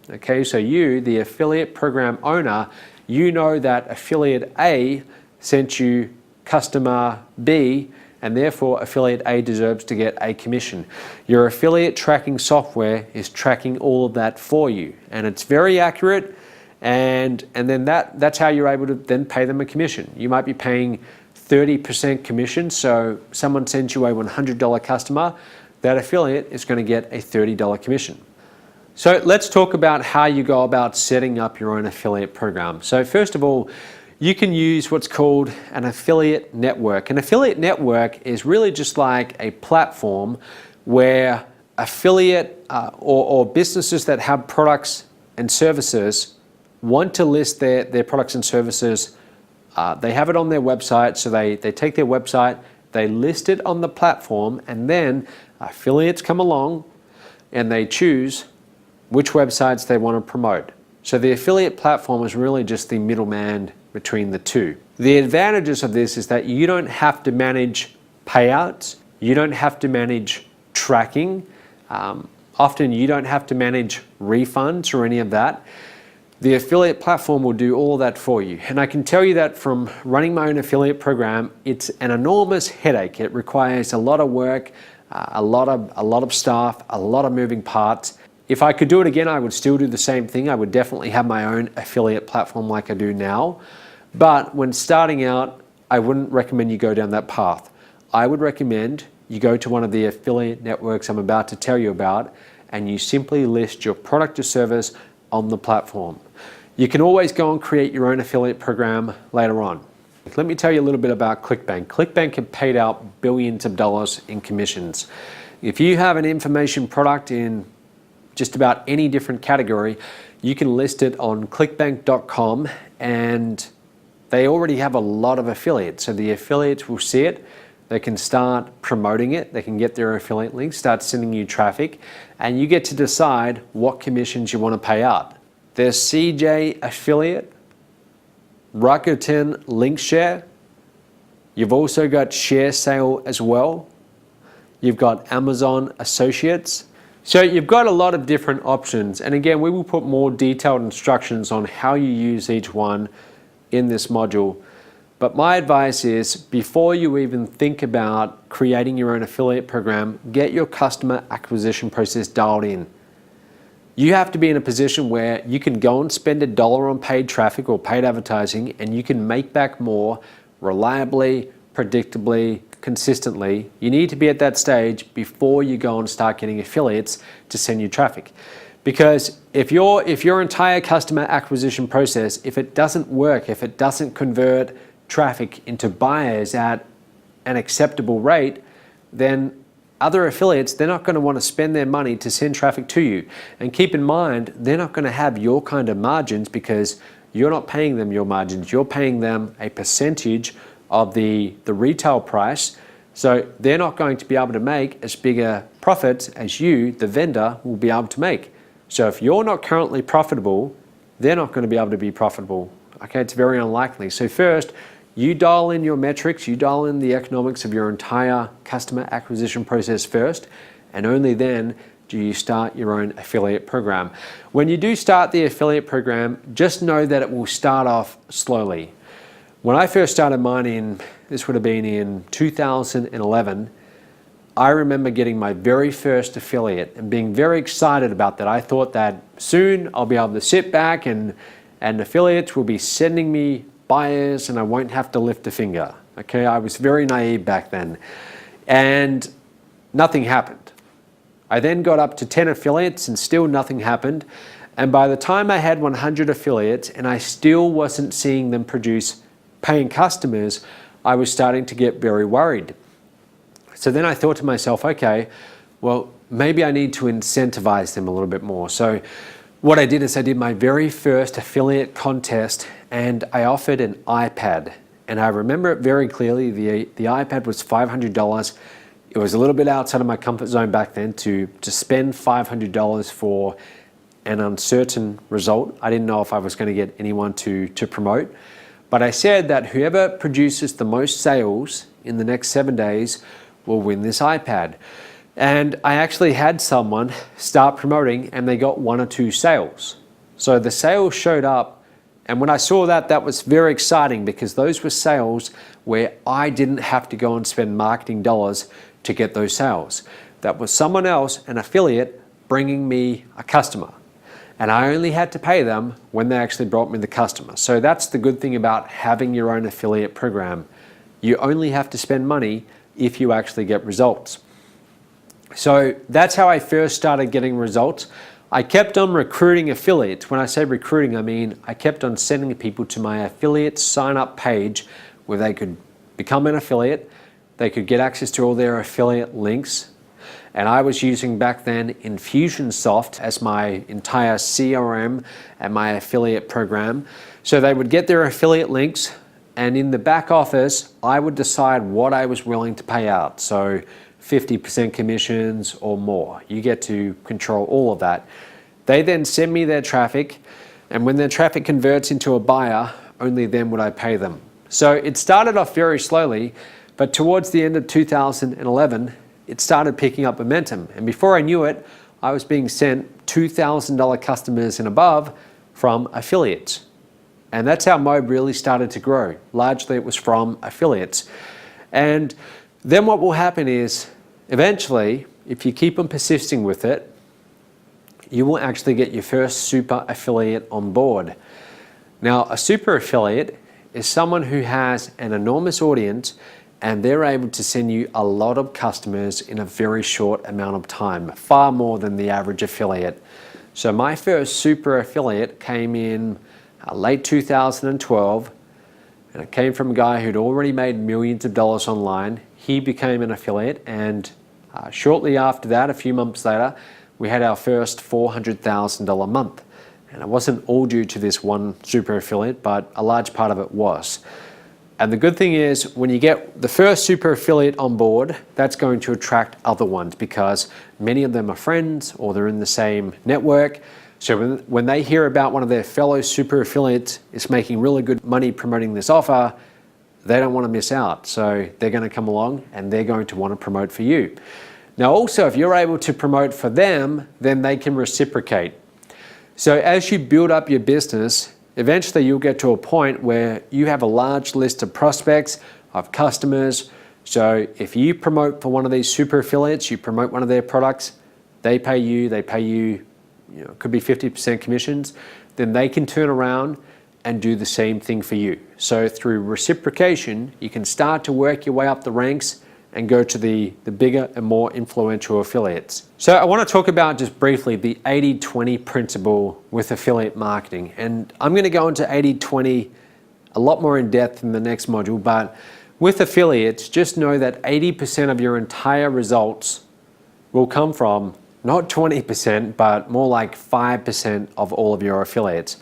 Okay, so you, the affiliate program owner, you know that affiliate A sent you customer B, and therefore affiliate A deserves to get a commission. Your affiliate tracking software is tracking all of that for you, and it's very accurate. And then that's how you're able to then pay them a commission. You might be paying 30% commission, so someone sends you a $100 customer, that affiliate is going to get a $30 commission. So let's talk about how you go about setting up your own affiliate program. So first of all, you can use what's called an affiliate network. An affiliate network is really just like a platform where affiliate or businesses that have products and services want to list their products and services. They have it on their website, so they take their website, they list it on the platform, and then affiliates come along and they choose which websites they want to promote. So the affiliate platform is really just the middleman between the two. The advantages of this is that you don't have to manage payouts, you don't have to manage tracking, often you don't have to manage refunds or any of that. The affiliate platform will do all that for you. And I can tell you that from running my own affiliate program, it's an enormous headache. It requires a lot of work, a lot of staff, a lot of moving parts. If I could do it again, I would still do the same thing. I would definitely have my own affiliate platform like I do now. But when starting out, I wouldn't recommend you go down that path. I would recommend you go to one of the affiliate networks I'm about to tell you about, and you simply list your product or service on the platform. You can always go and create your own affiliate program later on. Let me tell you a little bit about ClickBank. ClickBank have paid out billions of dollars in commissions. If you have an information product in just about any different category, you can list it on clickbank.com, and they already have a lot of affiliates. So the affiliates will see it, they can start promoting it, they can get their affiliate links, start sending you traffic, and you get to decide what commissions you want to pay out. There's CJ Affiliate, Rakuten Link Share. You've also got Share Sale as well. You've got Amazon Associates. So you've got a lot of different options. And again, we will put more detailed instructions on how you use each one in this module. But my advice is, before you even think about creating your own affiliate program, get your customer acquisition process dialed in. You have to be in a position where you can go and spend $1 on paid traffic or paid advertising, and you can make back more reliably, predictably, consistently. You need to be at that stage before you go and start getting affiliates to send you traffic. Because if your entire customer acquisition process, if it doesn't work, if it doesn't convert traffic into buyers at an acceptable rate, then other affiliates, they're not going to want to spend their money to send traffic to you. And keep in mind, they're not going to have your kind of margins, because you're not paying them your margins. You're paying them a percentage of the retail price. So they're not going to be able to make as big a profit as you, the vendor, will be able to make. So if you're not currently profitable, they're not going to be able to be profitable. Okay, it's very unlikely. So first, you dial in your metrics, you dial in the economics of your entire customer acquisition process first, and only then do you start your own affiliate program. When you do start the affiliate program, just know that it will start off slowly. When I first started mine this would have been in 2011, I remember getting my very first affiliate and being very excited about that. I thought that soon I'll be able to sit back and affiliates will be sending me buyers and I won't have to lift a finger. Okay, I was very naive back then, and nothing happened. I then got up to 10 affiliates and still nothing happened. And by the time I had 100 affiliates and I still wasn't seeing them produce paying customers, I was starting to get very worried. So then I thought to myself, okay, well, maybe I need to incentivize them a little bit more. So what I did is I did my very first affiliate contest, and I offered an iPad. And I remember it very clearly. The iPad was $500. It was a little bit outside of my comfort zone back then to spend $500 for an uncertain result. I didn't know if I was going to get anyone to promote. But I said that whoever produces the most sales in the next 7 days will win this iPad. And I actually had someone start promoting and they got 1 or 2 sales. So the sales showed up, and when I saw that, that was very exciting, because those were sales where I didn't have to go and spend marketing dollars to get those sales. That was someone else, an affiliate, bringing me a customer. And I only had to pay them when they actually brought me the customer. So that's the good thing about having your own affiliate program. You only have to spend money if you actually get results. So that's how I first started getting results. I kept on recruiting affiliates. When I say recruiting, I mean I kept on sending people to my affiliate sign up page where they could become an affiliate. They could get access to all their affiliate links. And I was using back then Infusionsoft as my entire CRM and my affiliate program. So they would get their affiliate links, and in the back office, I would decide what I was willing to pay out. So 50% commissions or more. You get to control all of that. They then send me their traffic, and when their traffic converts into a buyer, only then would I pay them. So it started off very slowly, but towards the end of 2011, it started picking up momentum. And before I knew it, I was being sent $2,000 customers and above from affiliates. And that's how Mobe really started to grow. Largely it was from affiliates. And then what will happen is, eventually, if you keep on persisting with it, you will actually get your first super affiliate on board. Now, a super affiliate is someone who has an enormous audience and they're able to send you a lot of customers in a very short amount of time, far more than the average affiliate. So my first super affiliate came in late 2012, and it came from a guy who'd already made millions of dollars online. He became an affiliate, and shortly after that, a few months later, we had our first $400,000 month. And it wasn't all due to this one super affiliate, but a large part of it was. And the good thing is, when you get the first super affiliate on board, that's going to attract other ones because many of them are friends or they're in the same network. So when they hear about one of their fellow super affiliates is making really good money promoting this offer, they don't want to miss out. So they're going to come along and they're going to want to promote for you. Now also, if you're able to promote for them, then they can reciprocate. So as you build up your business, eventually you'll get to a point where you have a large list of prospects, of customers. So if you promote for one of these super affiliates, you promote one of their products, they pay you, it could be 50% commissions, then they can turn around and do the same thing for you. So through reciprocation, you can start to work your way up the ranks and go to the bigger and more influential affiliates. So I want to talk about just briefly the 80-20 principle with affiliate marketing. And I'm going to go into 80-20 a lot more in depth in the next module, but with affiliates, just know that 80% of your entire results will come from not 20%, but more like 5% of all of your affiliates.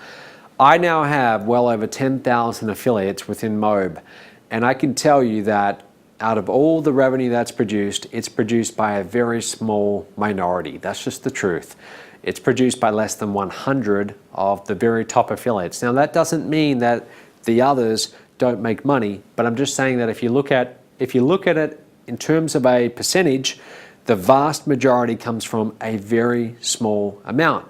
I now have well over 10,000 affiliates within Mob, and I can tell you that out of all the revenue that's produced, it's produced by a very small minority. That's just the truth. It's produced by less than 100 of the very top affiliates. Now that doesn't mean that the others don't make money, but I'm just saying that if you look at it in terms of a percentage, the vast majority comes from a very small amount.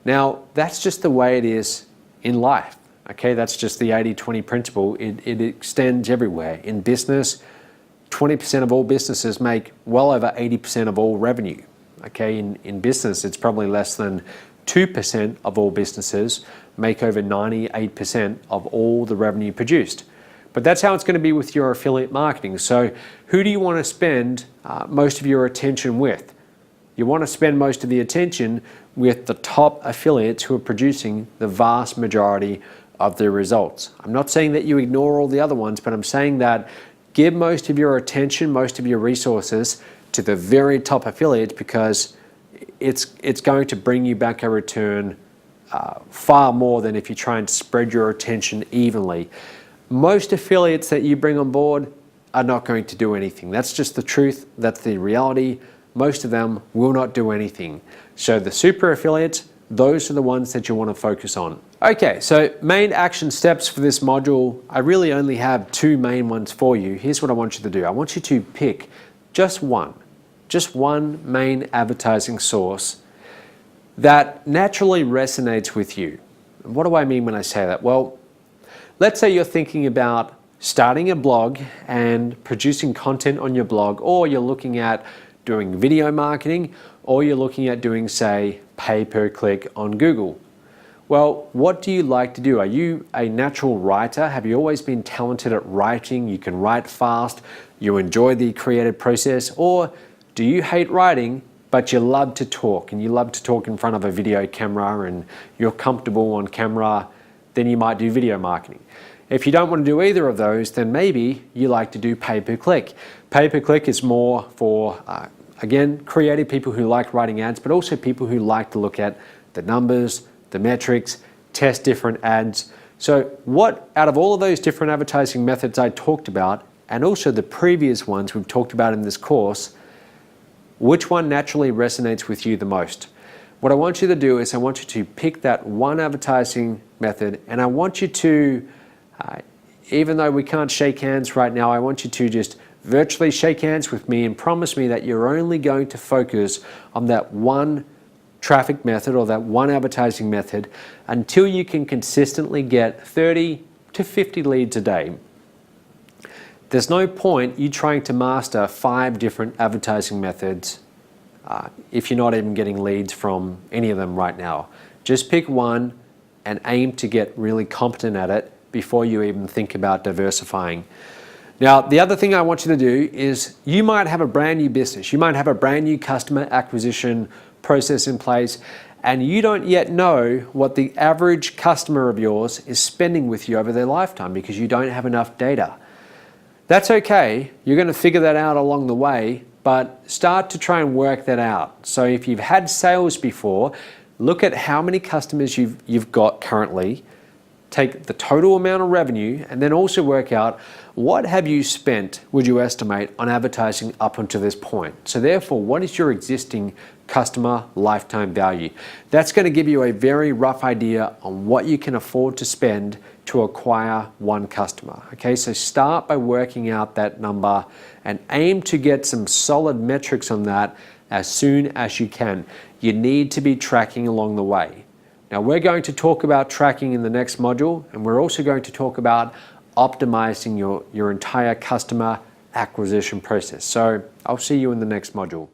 Now that's just the way it is in life. Okay, that's just the 80-20 principle. It extends everywhere. In business, 20% of all businesses make well over 80% of all revenue. Okay, in business, it's probably less than 2% of all businesses make over 98% of all the revenue produced. But that's how it's going to be with your affiliate marketing. So who do you want to spend most of your attention with? You want to spend most of the attention with the top affiliates who are producing the vast majority of their results. I'm not saying that you ignore all the other ones, but I'm saying that give most of your attention, most of your resources to the very top affiliates because it's going to bring you back a return far more than if you try and spread your attention evenly. Most affiliates that you bring on board are not going to do anything. That's just the truth. That's the reality. Most of them will not do anything. So the super affiliates, those are the ones that you want to focus on. Okay, so main action steps for this module, I really only have two main ones for you. Here's what I want you to do. I want you to pick just one main advertising source that naturally resonates with you. And what do I mean when I say that? Well, let's say you're thinking about starting a blog and producing content on your blog, or you're looking at doing video marketing, or you're looking at doing, say, pay per click on Google. Well, what do you like to do? Are you a natural writer? Have you always been talented at writing? You can write fast, you enjoy the creative process, or do you hate writing, but you love to talk and you love to talk in front of a video camera and you're comfortable on camera? Then you might do video marketing. If you don't want to do either of those, then maybe you like to do pay per click. Pay per click is more for again, creative people who like writing ads, but also people who like to look at the numbers, the metrics, test different ads. So what, out of all of those different advertising methods I talked about, and also the previous ones we've talked about in this course, which one naturally resonates with you the most? What I want you to do is I want you to pick that one advertising method, and I want you to, even though we can't shake hands right now, I want you to just virtually shake hands with me and promise me that you're only going to focus on that one traffic method or that one advertising method until you can consistently get 30 to 50 leads a day. There's no point you trying to master 5 different advertising methods if you're not even getting leads from any of them right now. Just pick one and aim to get really competent at it before you even think about diversifying. Now, the other thing I want you to do is you might have a brand new business. You might have a brand new customer acquisition process in place, and you don't yet know what the average customer of yours is spending with you over their lifetime because you don't have enough data. That's okay. You're going to figure that out along the way, but start to try and work that out. So if you've had sales before, look at how many customers you've got currently, take the total amount of revenue, and then also work out what have you spent, would you estimate, on advertising up until this point. So therefore, what is your existing customer lifetime value? That's going to give you a very rough idea on what you can afford to spend to acquire one customer. Okay, so start by working out that number and aim to get some solid metrics on that as soon as you can. You need to be tracking along the way. Now, we're going to talk about tracking in the next module, and we're also going to talk about optimizing your entire customer acquisition process. So I'll see you in the next module.